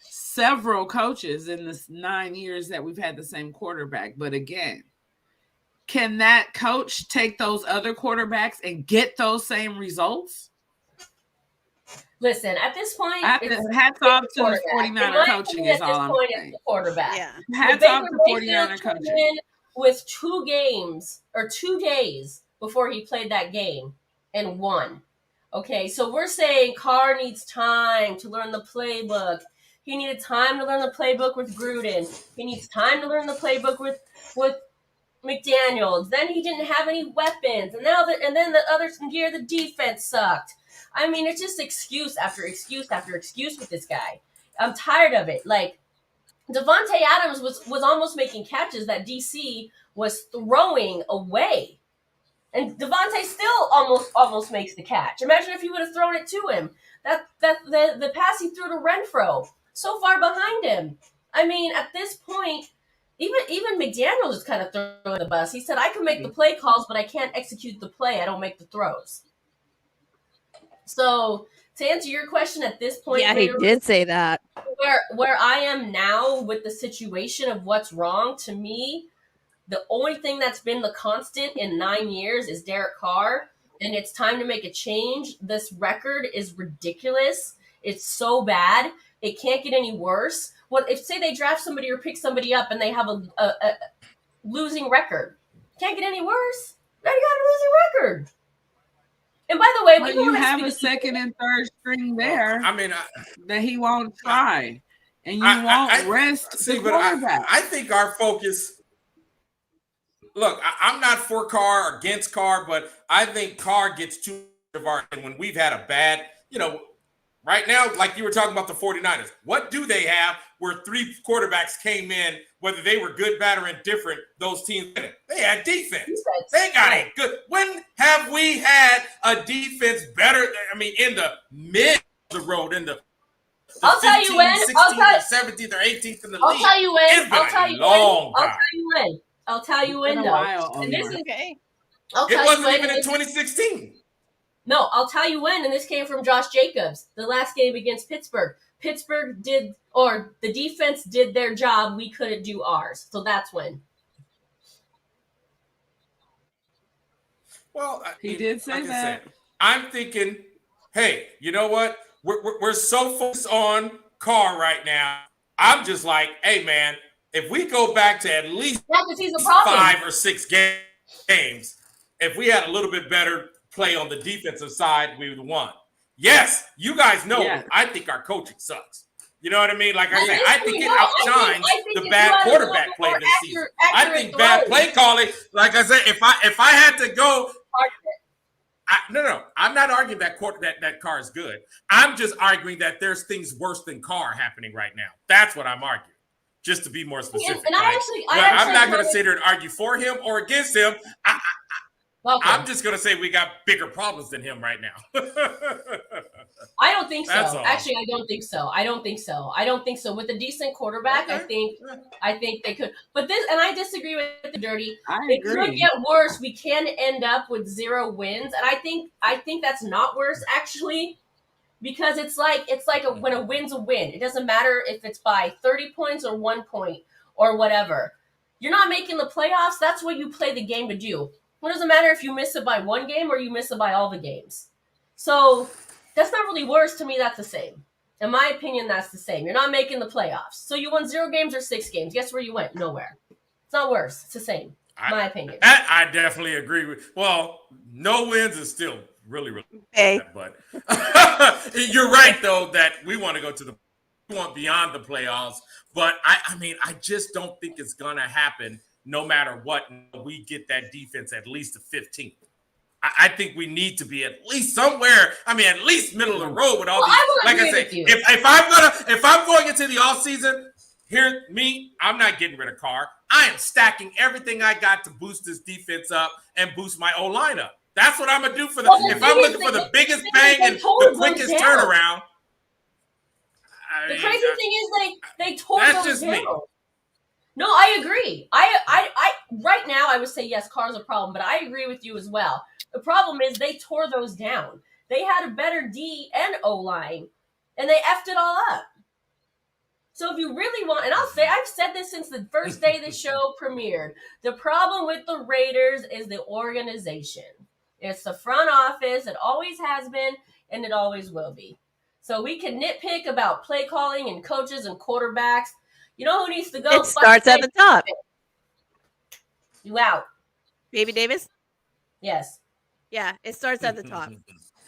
several coaches in this 9 years that we've had the same quarterback. But again, can that coach take those other quarterbacks and get those same results? Listen, at this point, hats off to the 49er coaching is all I'm saying. The quarterback. Yeah. Hats off to 49er coaching. With 2 games or 2 days before he played that game and won. Okay, so we're saying Carr needs time to learn the playbook. He needed time to learn the playbook with Gruden. He needs time to learn the playbook with McDaniels. Then he didn't have any weapons, and then the other year the defense sucked. I mean, it's just excuse after excuse after excuse with this guy. I'm tired of it. Like, Devontae Adams was almost making catches that DC was throwing away, and Devontae still almost makes the catch. Imagine if he would have thrown it to him. The pass he threw to Renfro, so far behind him. I mean, at this point, even McDaniels is kind of throwing the bus. He said, "I can make the play calls, but I can't execute the play. I don't make the throws." So, to answer your question at this point, yeah, he did say that. Where I am now with the situation of what's wrong, to me, the only thing that's been the constant in 9 years is Derek Carr, and it's time to make a change. This record is ridiculous. It's so bad. It can't get any worse. What if, say, they draft somebody or pick somebody up and they have a losing record? Can't get any worse. They got a losing record. And by the way, but you have a second and third string there. I mean, that he won't try, and you won't rest the quarterback. I think our focus. Look, I'm not for Carr or against Carr, but I think Carr gets too much of our. And when we've had a bad, right now, like you were talking about the 49ers, what do they have where 3 quarterbacks came in, whether they were good, bad, or indifferent, those teams, they had defense. They got it good. When have we had a defense better, in the mid of the road, in the I'll tell you when. 16th, 17th, or 18th in the league? I'll tell you when. I'll tell you when. I'll tell you when, though. And this is okay. It wasn't even in 2016. No, I'll tell you when, and this came from Josh Jacobs, the last game against Pittsburgh. Pittsburgh the defense did their job. We couldn't do ours. So that's when. Well, he did say that. I'm thinking, hey, you know what? We're so focused on Carr right now. I'm just like, hey, man, if we go back to at least 5 or 6 games, if we had a little bit better play on the defensive side, we would have won. Yes, you guys know, I think our coaching sucks. You know what I mean? Like I said, I think it outshines the bad quarterback play this season. I think bad play calling, like I said, if I had to go, no, I'm not arguing that Carr is good. I'm just arguing that there's things worse than Carr happening right now. That's what I'm arguing. Just to be more specific. And I'm not going to sit here and argue for him or against him. I'm just going to say we got bigger problems than him right now. I don't think so. Actually, I don't think so. I don't think so. With a decent quarterback, okay. I think they could. But this, and I disagree with the Dirty. It could get worse. We can end up with 0 wins, and I think that's not worse actually, because it's like when a win's a win. It doesn't matter if it's by 30 points or 1 point or whatever. You're not making the playoffs. That's what you play the game to do. It doesn't matter if you miss it by 1 game or you miss it by all the games. So that's not really worse to me. That's the same. In my opinion, that's the same. You're not making the playoffs. So you won 0 games or 6 games. Guess where you went? Nowhere. It's not worse. It's the same. My opinion. I definitely agree with. Well, no wins is still really, really bad. But you're right, though, that we want to go to we want beyond the playoffs. But I just don't think it's going to happen. No matter what, we get that defense at least to 15th. I think we need to be at least somewhere. I mean, at least middle of the road with all these. I will Like I agree said, with you. if I'm going into the off season, I'm not getting rid of Carr. I am stacking everything I got to boost this defense up and boost my O line up. That's what I'm gonna do for the. If I'm looking for the biggest bang and the quickest turnaround. The crazy thing is they tore that's those just down. me. No, I agree. I right now I would say yes, Carr's a problem, but I agree with you as well. The problem is they tore those down. They had a better D and O line, and they effed it all up. So if you really want, and I've said this since the first day the show premiered, the problem with the Raiders is the organization. It's the front office. It always has been, and it always will be. So we can nitpick about play calling and coaches and quarterbacks. You know who needs to go? It starts at the top. You out. Baby Davis? Yes. Yeah, it starts at the top.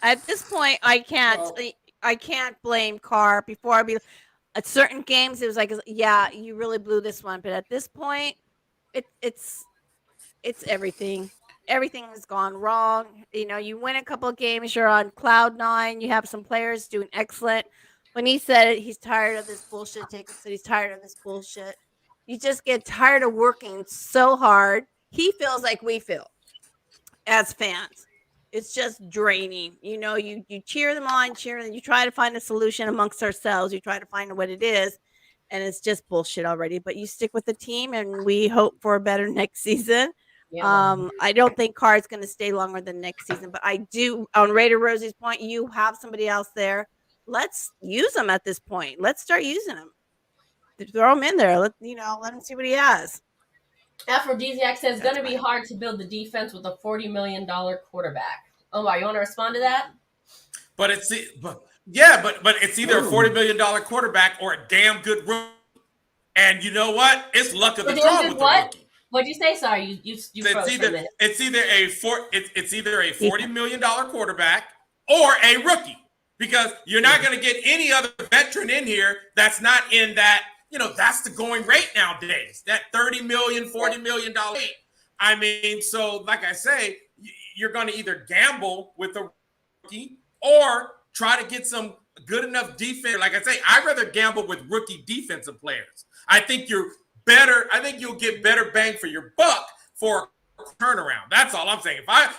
At this point, I can't blame Carr. Before at certain games, it was like, yeah, you really blew this one. But at this point, it's everything. Everything has gone wrong. You know, you win a couple of games, you're on cloud nine. You have some players doing excellent. When he said it, he's tired of this bullshit. Jacob said he's tired of this bullshit. You just get tired of working so hard. He feels like we feel as fans. It's just draining. You know, you cheer them on, you try to find a solution amongst ourselves. You try to find what it is, and it's just bullshit already. But you stick with the team, and we hope for a better next season. Yeah. I don't think Carr is going to stay longer than next season, but I do. On Raider Rosie's point, you have somebody else there. Let's use him at this point. Let's start using him. Throw him in there. Let him see what he has. Aphrodisiac says it's going to be hard to build the defense with a $40 million quarterback. Omar, you want to respond to that? But it's either a $40 million quarterback or a damn good rookie. And you know what? It's luck of the draw with the rookie. What'd you say? Sorry, you froze for a minute. It's either a $40 million quarterback or a rookie, because you're not going to get any other veteran in here that's not in that. You know, that's the going rate nowadays. That $30 million, $40 million rate. I mean, so like I say, you're going to either gamble with a rookie or try to get some good enough defense. Like I say, I'd rather gamble with rookie defensive players. I think you're better. I think you'll get better bang for your buck for a turnaround. That's all I'm saying. I'm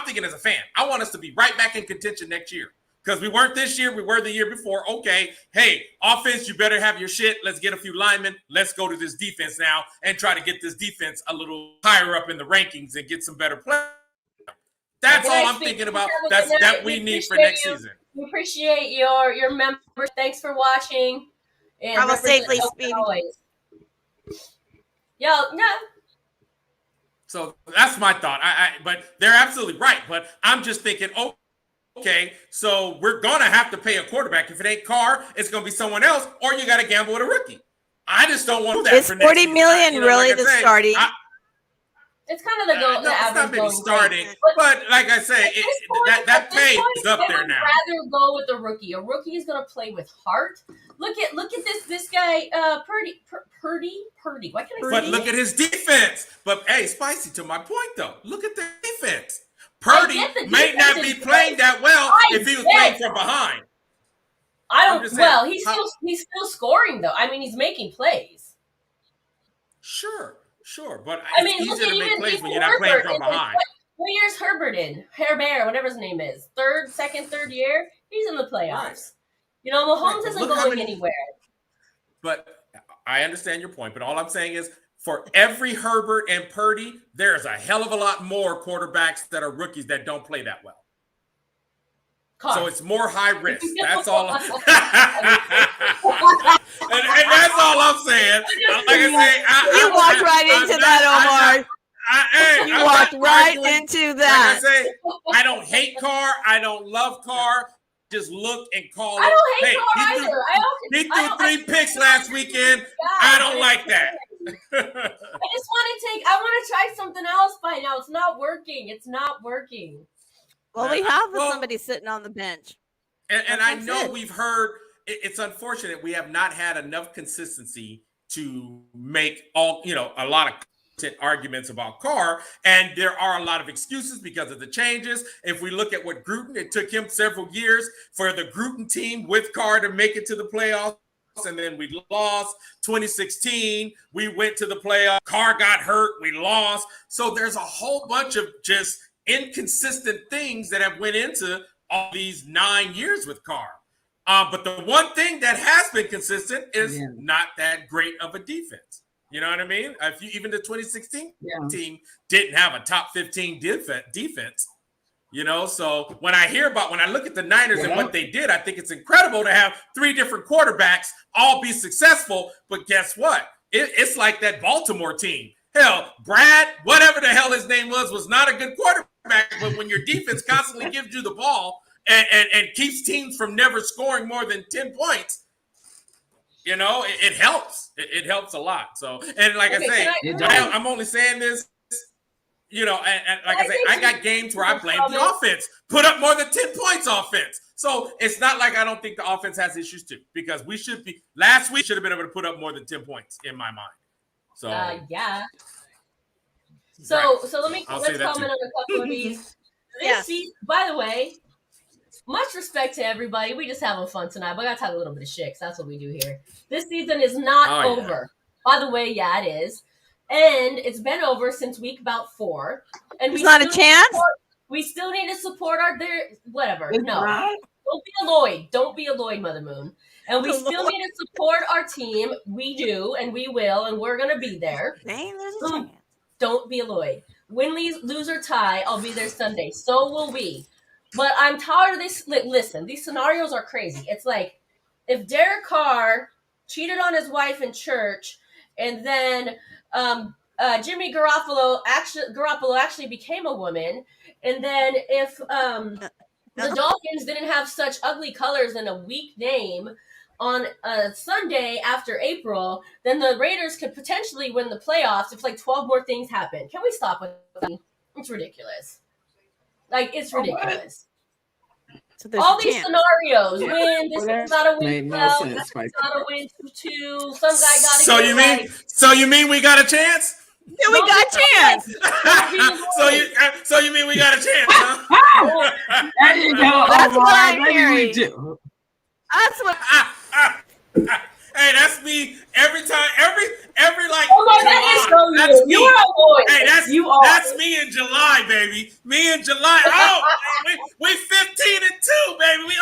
thinking as a fan, I want us to be right back in contention next year. Because we weren't this year, we were the year before. Okay, hey, offense, you better have your shit. Let's get a few linemen. Let's go to this defense now and try to get this defense a little higher up in the rankings and get some better play. That's all I'm thinking about. That we need for next season. We appreciate your members. Thanks for watching. And have a safely, Speedy. Yo, no. So that's my thought. But they're absolutely right. But I'm just thinking, okay, so we're going to have to pay a quarterback. If it ain't Carr, it's going to be someone else, or you got to gamble with a rookie. I just don't want that. Is $40 million really the starting? It's kind of the goal. No, it's not maybe starting, but like I say, that pay is up there now. I would rather go with a rookie. A rookie is going to play with heart. Look at this guy, Purdy. Why can't I say? But look at his defense. But hey, Spicy, to my point though, look at the defense. Purdy may not be playing that well if he was playing from behind. He's still scoring though. I mean, he's making plays. Sure, but it's easier to make plays when you're not playing from behind. What year's Herbert in? Herbert, whatever his name is. Third year. He's in the playoffs. Right. You know, Mahomes isn't going anywhere. But I understand your point. But all I'm saying is, for every Herbert and Purdy, there's a hell of a lot more quarterbacks that are rookies that don't play that well. So it's more high risk. That's all. and that's all I'm saying. Like I say, you walked right into that, Omar. You walked right into that. Like I say, I don't hate Carr. I don't love Carr. Just look and call it. I don't hate Carr either. He threw 3 picks last weekend. I don't like that. I want to try something else by now. It's not working. Well, we have somebody sitting on the bench. And I know we've heard, it's unfortunate we have not had enough consistency to make a lot of arguments about Carr, and there are a lot of excuses because of the changes. If we look at what Gruden, it took him several years for the Gruden team with Carr to make it to the playoffs, and then we lost. 2016, we went to the playoffs. Carr got hurt, we lost. So there's a whole bunch of just inconsistent things that have went into all these 9 years with Carr. But the one thing that has been consistent is not that great of a defense. You know what I mean? Even the 2016 team didn't have a top 15 defense. You know, so when I look at the Niners and what they did, I think it's incredible to have 3 different quarterbacks all be successful. But guess what? It's like that Baltimore team. Hell, Brad, whatever the hell his name was not a good quarterback. But when your defense constantly gives you the ball and keeps teams from never scoring more than 10 points, you know, it helps. It helps a lot. So, and like I say, I'm only saying this, you know, and like I say, I got games where I blame the offense. Put up more than 10 points offense. So it's not like I don't think the offense has issues too, because last week should have been able to put up more than 10 points in my mind. So yeah. So let's comment on a couple of these. By the way, much respect to everybody. We just having fun tonight, but I gotta talk a little bit of shit, 'cause that's what we do here. This season is not over. By the way, yeah, it is. And it's been over since week about 4. And There's not a chance? We still need to support whatever. It's No. not. Don't be a Lloyd. Don't be a Lloyd, Mother Moon. And we still need to support our team. We do, and we will, and we're going to be there. Dang, there's a chance. Don't be a Lloyd. Win, lose, or tie, I'll be there Sunday. So will we. But I'm tired of this. Listen, these scenarios are crazy. It's like if Derek Carr cheated on his wife in church, and then Jimmy Garoppolo actually became a woman, and then if the Dolphins didn't have such ugly colors and a weak name on a Sunday after April, then the Raiders could potentially win the playoffs if like 12 more things happen. Can we stop with that? It's ridiculous. Like, it's ridiculous. So all these scenarios, win, this is not a win, no that's not a win 2-2, some guy got it. So you mean we got a chance? Yeah, we got a chance. So you mean we got a chance, huh? There you go. That's what I'm hearing. That's what. Hey, that's me every time, every like. Oh my God, that's me. You are a boy. Hey, that's me in July, baby. Me in July. Oh, we 15-2, baby. We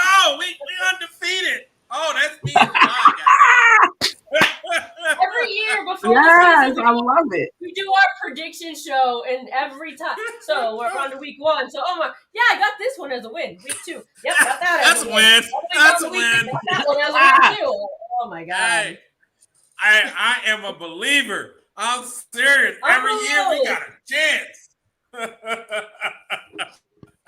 undefeated. Oh, that's me in July, guys. Every year before yes, the season, I love it. We do our prediction show, and every time. So we're on to week 1. So I got this one as a win. Week 2, yep, got that. That's a win. That's a win. Got that one as a win too. Oh my God. Hey, I am a believer. I'm serious. Every year we got a chance.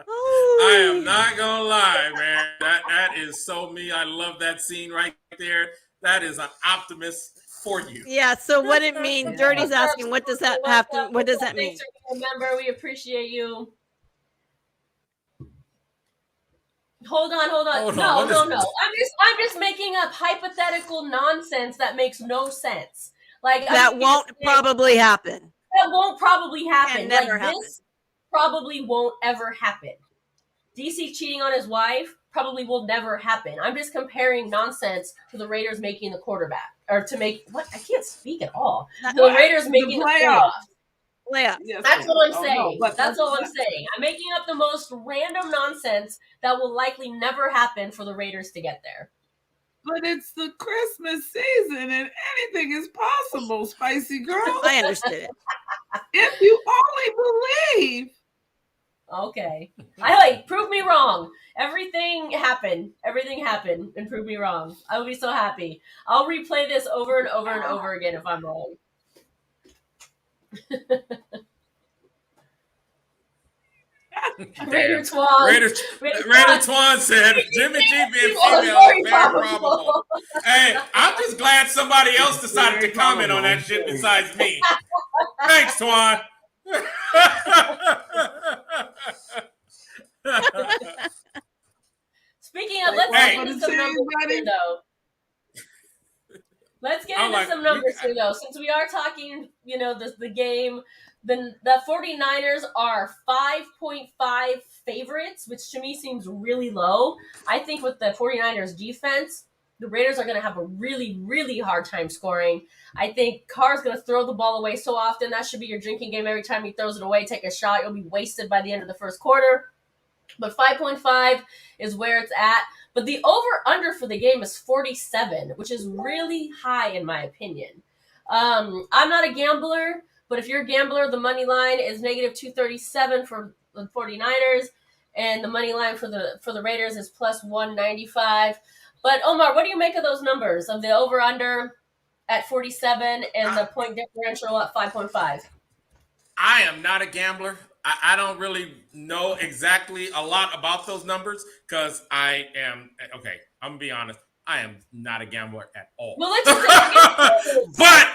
I am not gonna lie, man. That is so me. I love that scene right there. That is an optimist for you. Yeah. So what it means? Dirty's asking, what does that have to? What does that mean? Remember, we appreciate you. Hold on. No. I'm just making up hypothetical nonsense that makes no sense. Like that won't probably happen. That won't probably happen. Never happen. This probably won't ever happen. DC cheating on his wife probably will never happen. I'm just comparing nonsense to the Raiders making the quarterback, or to make what? I can't speak at all. The Raiders making the playoffs. Yes, that's what I'm saying. That's all I'm saying. I'm making up the most random nonsense that will likely never happen for the Raiders to get there. But it's the Christmas season and anything is possible, Spicy Girl. I understood it. If you only believe. Okay. Prove me wrong. Everything happened, and prove me wrong. I will be so happy. I'll replay this over and over and over again if I'm wrong. Raider Twan said Jimmy G being female is very probable. Hey, I'm just glad somebody else decided to comment on that shit besides me. Thanks, Twan. Speaking of, let's get into some numbers here, though. Let's get I'm into like, some numbers here, though. Since we are talking, the game, the 49ers are 5.5 favorites, which to me seems really low. I think with the 49ers defense, the Raiders are going to have a really, really hard time scoring. I think Carr's going to throw the ball away so often. That should be your drinking game. Every time he throws it away, take a shot. You'll be wasted by the end of the first quarter. But 5.5 is where it's at. But the over-under for the game is 47, which is really high in my opinion. I'm not a gambler, but if you're a gambler, the money line is negative 237 for the 49ers, and the money line for the Raiders is plus 195. But Omar, what do you make of those numbers of the over-under at 47 and the point differential at 5.5? I am not a gambler. I don't really know exactly a lot about those numbers because I'm gonna be honest. I am not a gambler at all. Well, let's just but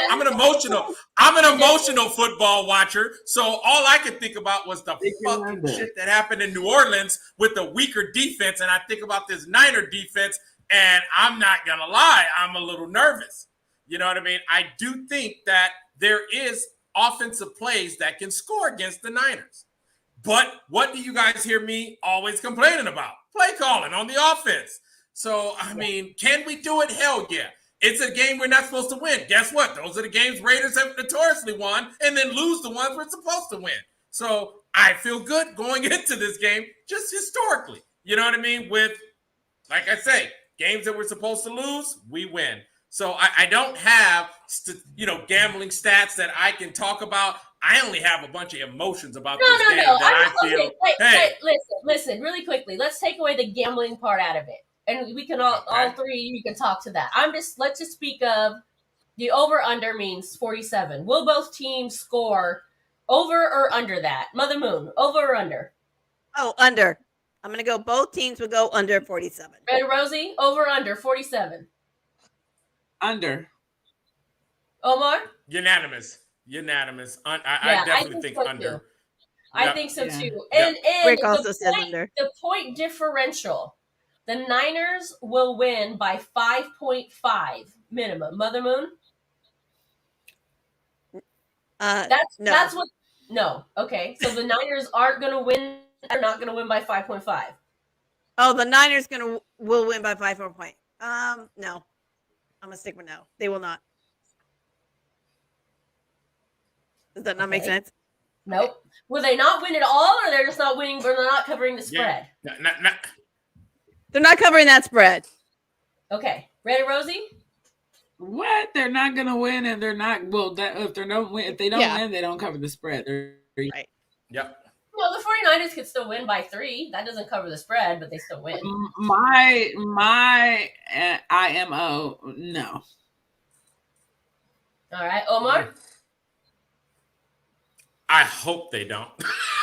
I'm an emotional football watcher. So all I could think about was the fucking shit that happened in New Orleans with the weaker defense, and I think about this Niner defense, and I'm not gonna lie, I'm a little nervous. You know what I mean? I do think that there is offensive plays that can score against the Niners. But what do you guys hear me always complaining about? Play calling on the offense. So, I mean, can we do it? Hell yeah. It's a game we're not supposed to win. Guess what? Those are the games Raiders have notoriously won and then lose the ones we're supposed to win. So I feel good going into this game just historically. You know what I mean? With, like I say, games that we're supposed to lose, we win. So I don't have, gambling stats that I can talk about. I only have a bunch of emotions about this game that I feel. Listen, really quickly. Let's take away the gambling part out of it, and we can all three. You can talk to that. Let's just speak of the over/under means 47. Will both teams score over or under that? Mother Moon, over or under? Oh, under. I'm gonna go. Both teams will go under 47. Red Rosie, over or under 47. Under. Omar? Unanimous. I definitely think under. Too. I think so too. And Rick also says under. The point differential. The Niners will win by 5.5 minimum. Mother Moon? That's what. No. Okay. So the Niners aren't going to win. They're not going to win by 5.5. Oh, the Niners will win by 5.5 points. No. I'm gonna stick with no. They will not. Does that not make sense? Nope. Okay. Will they not win at all, or they're just not winning, but they're not covering the spread? Yeah. They're not covering that spread. Okay. Ready, Rosie? What? They're not gonna win, and they're not. Well, if they don't win, they don't cover the spread. Right. Yep. No, the 49ers could still win by 3. That doesn't cover the spread, but they still win. My IMO, no. All right, Omar? I hope they don't.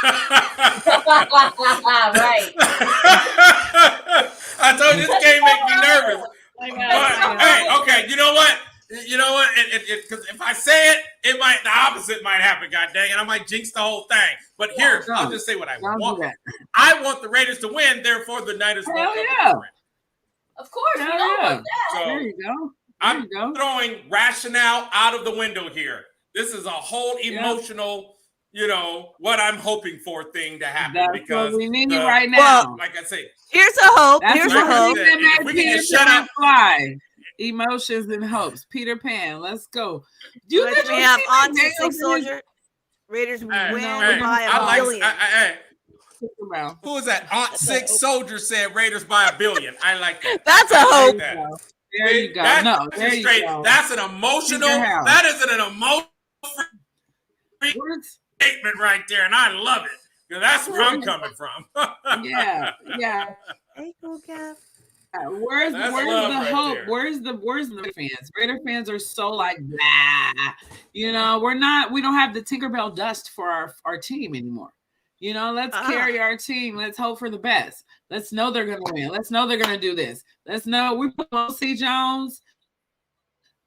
Right. I told you this game make me nervous. Okay, you know what? Because if I say it, the opposite might happen. God dang it, I might jinx the whole thing. But here, I'll just say what I want. I want the Raiders to win. Therefore, the Niners won't cover the spread. Of course, we all want that. So there you go. I'm throwing rationale out of the window here. This is a whole emotional, what I'm hoping for thing to happen. That's because what we need right now. Well, like I say, here's a hope. Here's a hope. If we can just shut up. Fly. Emotions and hopes. Peter Pan, let's go. We have on to 6 soldier. Raiders win by a billion. Who is that? Aunt Six Soldier said Raiders by a billion. I like that. That's a hope. There you go. There you go. That's an emotional. That is an emotional statement right there, and I love it because that's where I'm coming from. Yeah. Hey, cool Kev. Where's the hope? There. Where's the fans? Raider fans are so like, nah. We don't have the Tinkerbell dust for our team anymore. Let's carry our team. Let's hope for the best. Let's know they're gonna win. Let's know they're gonna do this. Let's know we won't see Jones,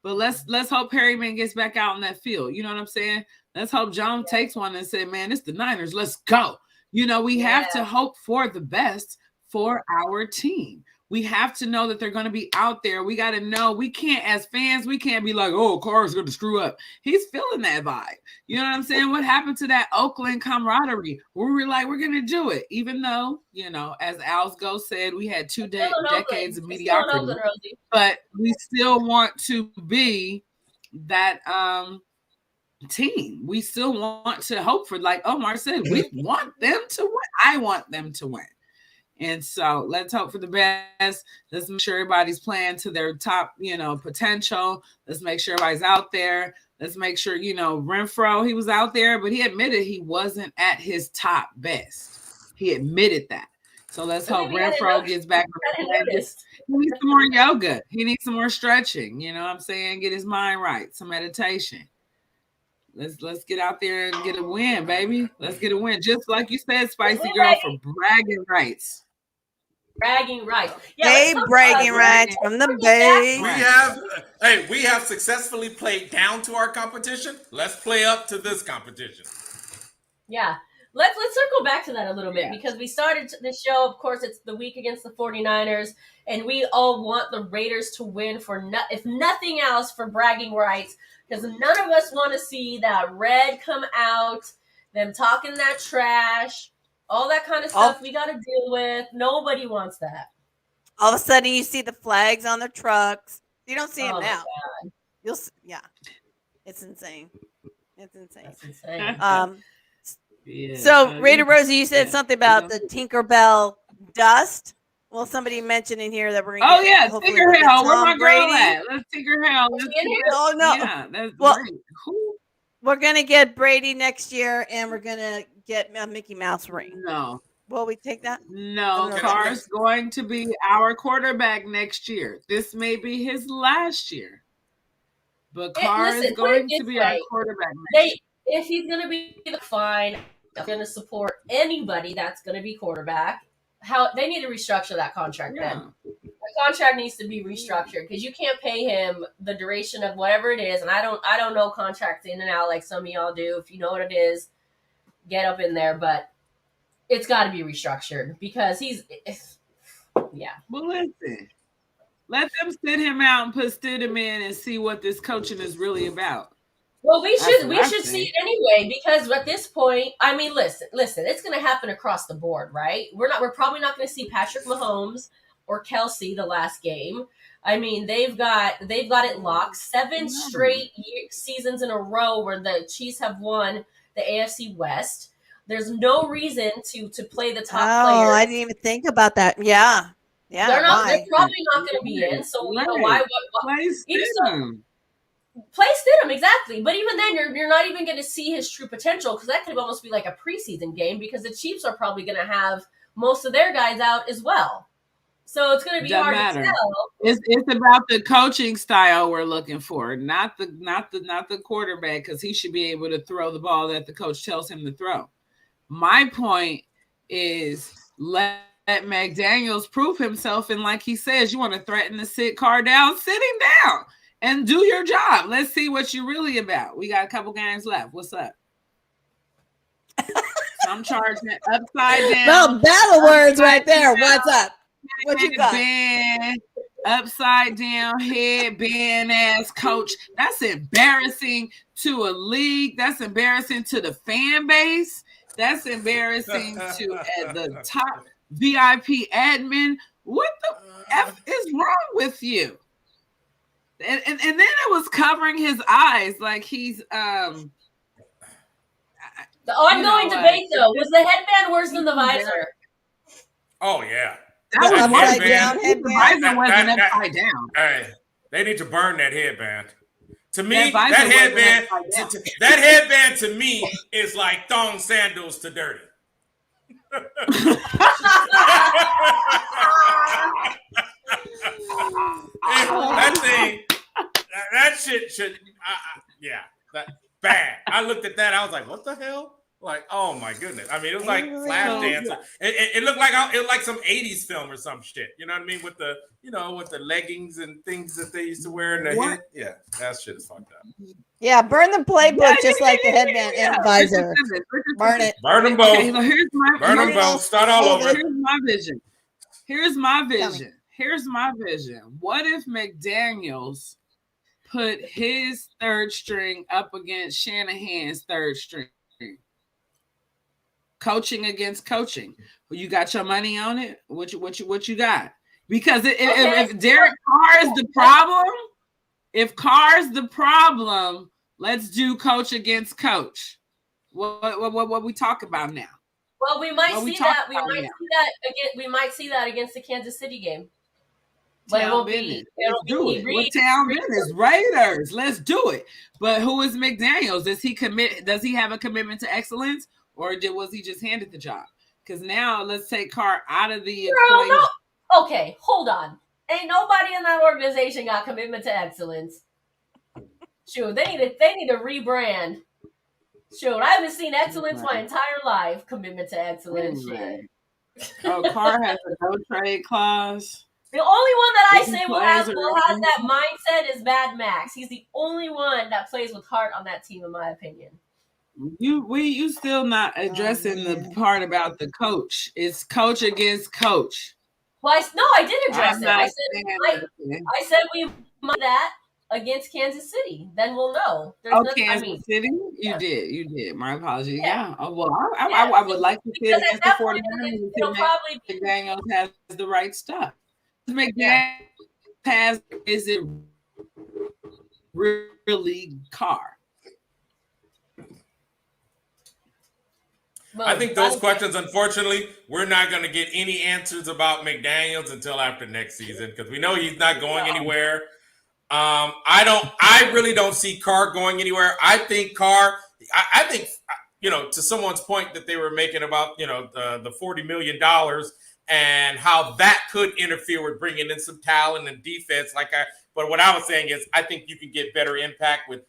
but let's hope Perryman gets back out in that field. You know what I'm saying? Let's hope Jones takes one and say, man, it's the Niners. Let's go. We have to hope for the best for our team. We have to know that they're going to be out there. We got to know. We can't, as fans, we can't be like, oh, Carr's going to screw up. He's feeling that vibe. You know what I'm saying? What happened to that Oakland camaraderie where we were like, we're going to do it, even though, you know, as Alsgo said, we had two decades of mediocrity, but we still want to be that team. We still want to hope for, like Omar said, we want them to win. I want them to win. And so let's hope for the best. Let's make sure everybody's playing to their top, you know, potential. Let's make sure everybody's out there. Let's make sure, you know, Renfro, he was out there, but he admitted he wasn't at his top best. He admitted that. So let's hope Renfro gets back. He needs some more yoga. He needs some more stretching. You know what I'm saying? Get his mind right. Some meditation. Let's get out there and get a win, baby. Let's get a win. Just like you said, Spicy Girl, for bragging rights. Bragging rights. Yeah, Hey, bragging rights from the Bay. We have successfully played down to our competition. Let's play up to this competition. Yeah. Let's circle back to that a little bit because we started the show. Of course, it's the week against the 49ers, and we all want the Raiders to win if nothing else, for bragging rights, because none of us want to see that red come out, them talking that trash, all that kind of stuff we got to deal with. Nobody wants that. All of a sudden, you see the flags on their trucks. You don't see them now. You'll see, it's insane. It's insane. That's insane. So, Raider Rosie, you said something about the Tinkerbell dust. Well, somebody mentioned in here that we're going to get Tinker Hell. Where my girl at? Let's Tinker Hell. Oh, no. Yeah, that's great. We're going to get Brady next year, and we're going to get a Mickey Mouse ring. No. Will we take that? No. Carr's going to be our quarterback next year. This may be his last year. But Carr is going to be our quarterback next year. If he's going to be fine, I'm going to support anybody that's going to be quarterback. They need to restructure that contract then. The contract needs to be restructured because you can't pay him the duration of whatever it is. And I don't know contracts in and out like some of y'all do. If you know what it is, get up in there. But it's got to be restructured because Well, listen. Let them sit him out and put Stidham in and see what this coaching is really about. Well, we should see it anyway because at this point, I mean, listen, it's going to happen across the board, right? We're probably not going to see Patrick Mahomes or Kelsey the last game. I mean, they've got it locked. 7 straight seasons in a row where the Chiefs have won the AFC West. There's no reason to play the top players. Oh, I didn't even think about that. Yeah. They're probably not going to be in. So you know why? Play Stidham, exactly. But even then, you're not even going to see his true potential because that could almost be like a preseason game because the Chiefs are probably going to have most of their guys out as well. So it's going to be hard to tell. It's about the coaching style we're looking for, not the quarterback, because he should be able to throw the ball that the coach tells him to throw. My point is let McDaniels prove himself, and like he says, you want to threaten to sit Carr down, sit him down. And do your job. Let's see what you're really about. We got a couple games left. What's up? I'm charging it upside down. Well, battle words right there. What's up? What you got? Upside down headband ass coach. That's embarrassing to a league. That's embarrassing to the fan base. That's embarrassing to the top VIP admin. What the F is wrong with you? And then it was covering his eyes like he's the ongoing debate though, was the headband worse than the visor? Oh yeah. That was upside down headband. The visor wasn't upside down. Hey, they need to burn that headband. To me, that headband to me is like thong sandals to dirty. That thing, that shit should, that bad. I looked at that, I was like, what the hell? Like, oh my goodness. I mean, it was like Flashdance. It looked like some 80s film or some shit. You know what I mean? With the, with the leggings and things that they used to wear in the head. Yeah, that shit is fucked up. Yeah, burn the playbook just like the headband and the visor. Burn it. Burn them both. Okay, so burn them both. Start all over. Here's my vision. Here's my vision. What if McDaniels put his third string up against Shanahan's third string? Coaching against coaching. You got your money on it? What you got? Because if Derek Carr is the problem, let's do coach against coach. What we talk about now? Well, we might see that. We might see that against the Kansas City game. But it won't be. Let's do it. What town business? Raiders. Let's do it. But who is McDaniels? Does he commit? Does he have a commitment to excellence, or was he just handed the job? Because now let's take Carr out of the equation. No. Okay, hold on. Ain't nobody in that organization got commitment to excellence. Shoot, they need to rebrand. Shoot, I haven't seen excellence my entire life. Commitment to excellence. Shit. Oh, Carr has a no trade clause. The only one that I say will have that mindset is Mad Max. He's the only one that plays with heart on that team, in my opinion. You still not addressing the part about the coach. It's coach against coach. Well, I did address it. I said we might that against Kansas City. Then we'll know. Kansas City? You did. My apologies. Yeah. Oh, well, I would like to see it against the 49ers. McDaniels has the right stuff. McDaniels has, is it really Carr? Well, I think those questions, unfortunately, we're not going to get any answers about McDaniels until after next season because we know he's not going anywhere. I really don't see Carr going anywhere. I think Carr, I think, to someone's point that they were making about, the $40 million and how that could interfere with bringing in some talent and defense. But what I was saying is I think you can get better impact with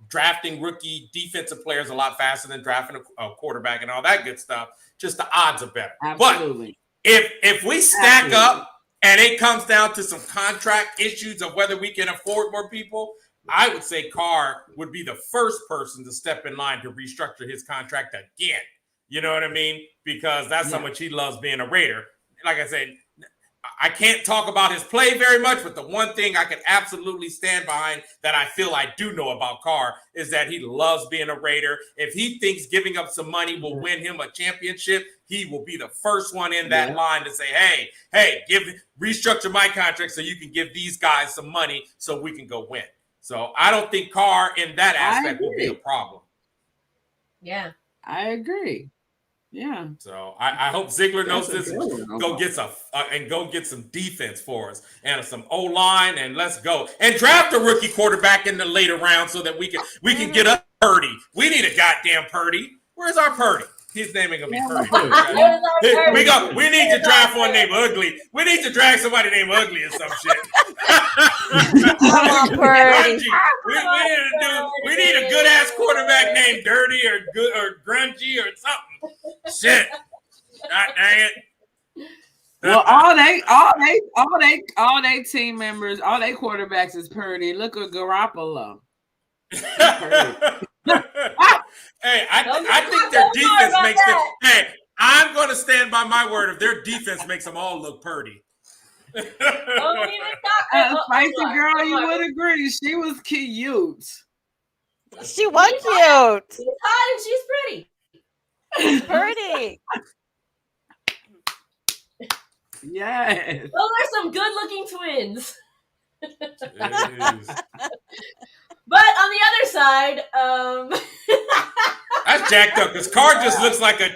drafting rookie defensive players a lot faster than drafting a quarterback and all that good stuff. Just the odds are better. Absolutely. But if we stack up and it comes down to some contract issues of whether we can afford more people, I would say Carr would be the first person to step in line to restructure his contract again. You know what I mean? Because that's how much he loves being a Raider. Like I said, I can't talk about his play very much, but the one thing I can absolutely stand behind that I feel I do know about Carr is that he loves being a Raider. If he thinks giving up some money will win him a championship, he will be the first one in that line to say, hey, restructure my contract so you can give these guys some money so we can go win. So I don't think Carr in that aspect will be a problem. Yeah. I agree. Yeah. So I hope Ziegler knows this. Go get some defense for us and some O-line, and let's go and draft a rookie quarterback in the later round so that we can get up Purdy. We need a goddamn Purdy. Where's our Purdy? His name ain't gonna be Purdy. We need to draft one named Ugly. We need to draft somebody named Ugly or some shit. Purdy. We need a good ass quarterback named Dirty or Grungy or something. Shit. God dang it. Well, all they team members, all they quarterbacks is Purdy. Look at Garoppolo. Hey, I think their defense makes them. Hey, I'm going to stand by my word. If their defense makes them all look Purdy. Spicy girl, you would agree. She was cute. She was cute. She's hot and she's pretty. Pretty. Yes. Those are some good-looking twins. But on the other side, that's jacked up because Carr just looks like a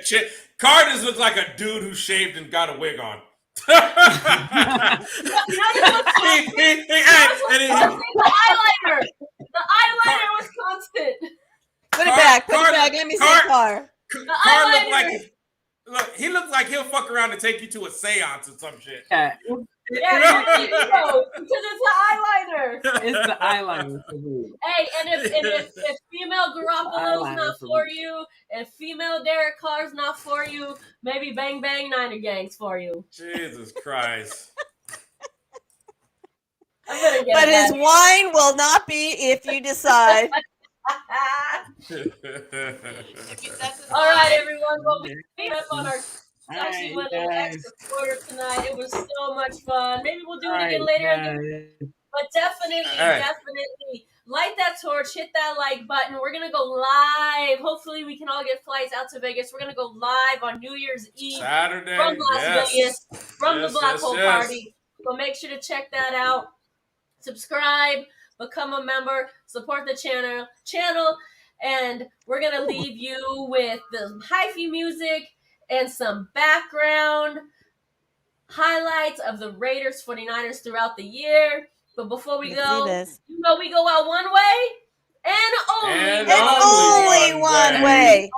Carr just looks like a dude who shaved and got a wig on. The eyeliner was constant. Put it back. Let me see Carr. Carr looked like he looks like he'll fuck around and take you to a seance or some shit. Yeah. Yeah, because it's the eyeliner. It's the eyeliner. Hey, and if female Garoppolo's not for you, if female Derek Carr's not for you, maybe Bang Bang Niner Gang's for you. Jesus Christ. But his wine will not be if you decide. All right, everyone. Well, we up on our actually went a little extra quarter tonight. It was so much fun. Maybe we'll do it again later. But definitely light that torch, hit that like button. We're gonna go live. Hopefully, we can all get flights out to Vegas. We're gonna go live on New Year's Eve Saturday from Las Vegas, from the Black Hole yes. Party. So make sure to check that out. Subscribe, become a member, support the channel, and we're gonna leave you with the hyphy music and some background highlights of the Raiders 49ers throughout the year. But before we go, we go out one way and only one way.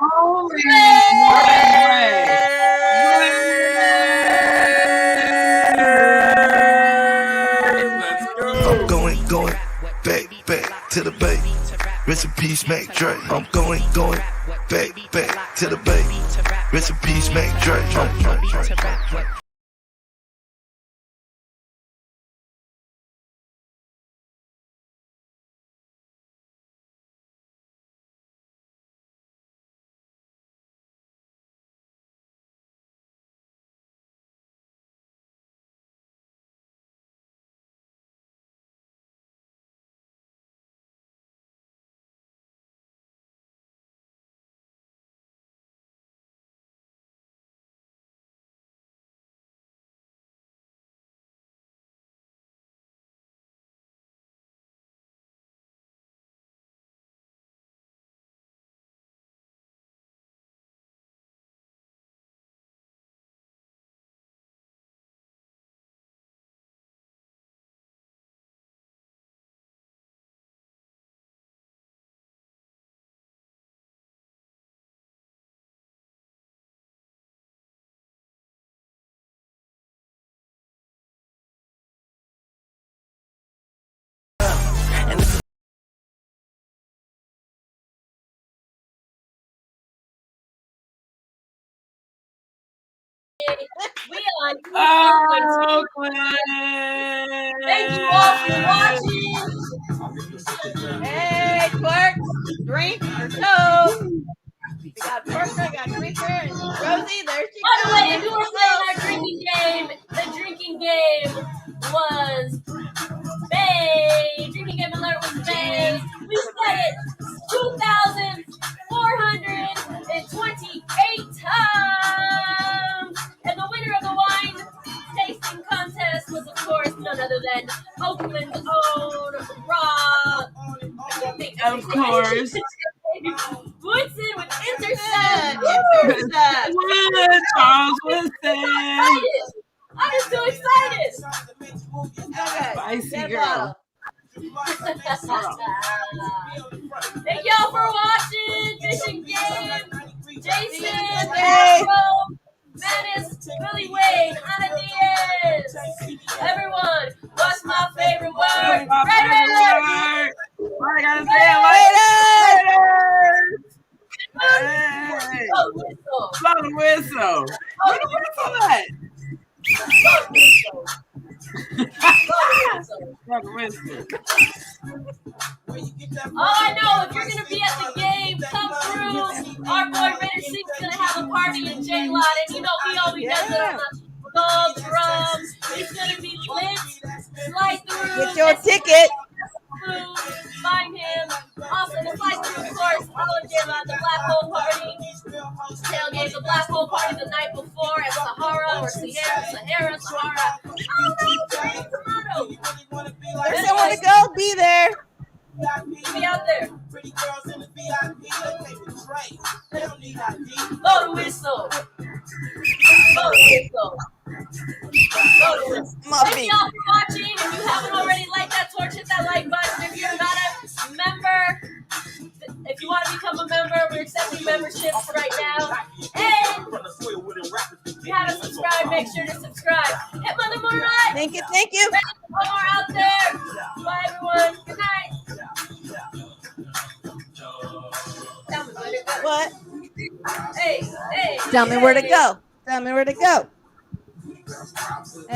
I'm going back to the bay. Rest in peace, Mac Dre. I'm going back to the bay. Rest in peace, Mac Dre. we on Thank you all for watching. Hey, twerk, drink, or toast. We got twerker, we got drinker, and Rosie, there she By the way, goes. if you were playing our drinking game, the drinking game was Bay. Drinking game alert was Bay. We said it 2,428 times. And the winner of the wine tasting contest was, of course, none other than Oakland's own Rob. Of course. Woodson with intercept. Charles Woodson. I'm just so excited. Okay, Spicy girl. Thank y'all for watching Fishing Game. Jason, Hey. Afro, Menace, Billy Wayne, Ana Diaz. Everyone, what's my favorite word? Raiders! I gotta say it Hey! Blow the whistle. Blow the whistle at? Blow the whistle. All I know, if you're gonna be at the game, come through. Our boy Raider Sink's gonna have a party in J-Lot, and you know he always does it on the gold drums. It's gonna be lit. Slide through. Get your ticket. Find him. Also, the slide through, of course, all of them at the Black Hole Party. Tailgate the Black Hole Party the night before at Sahara or Sahara. I don't know. There's someone to go. Be there. Be out there. Blow the whistle. Blow the whistle. Thank y'all for watching. If you haven't already, light that torch, hit that like button. If you're not a member, if you want to become a member, we're accepting memberships right now. And if you haven't subscribed, make sure to subscribe. Hit Mother Moon Live. Thank you. One more out there. Bye, everyone. Good night. Tell me where to go. What? Hey. Tell me where to go. Tell me where to go.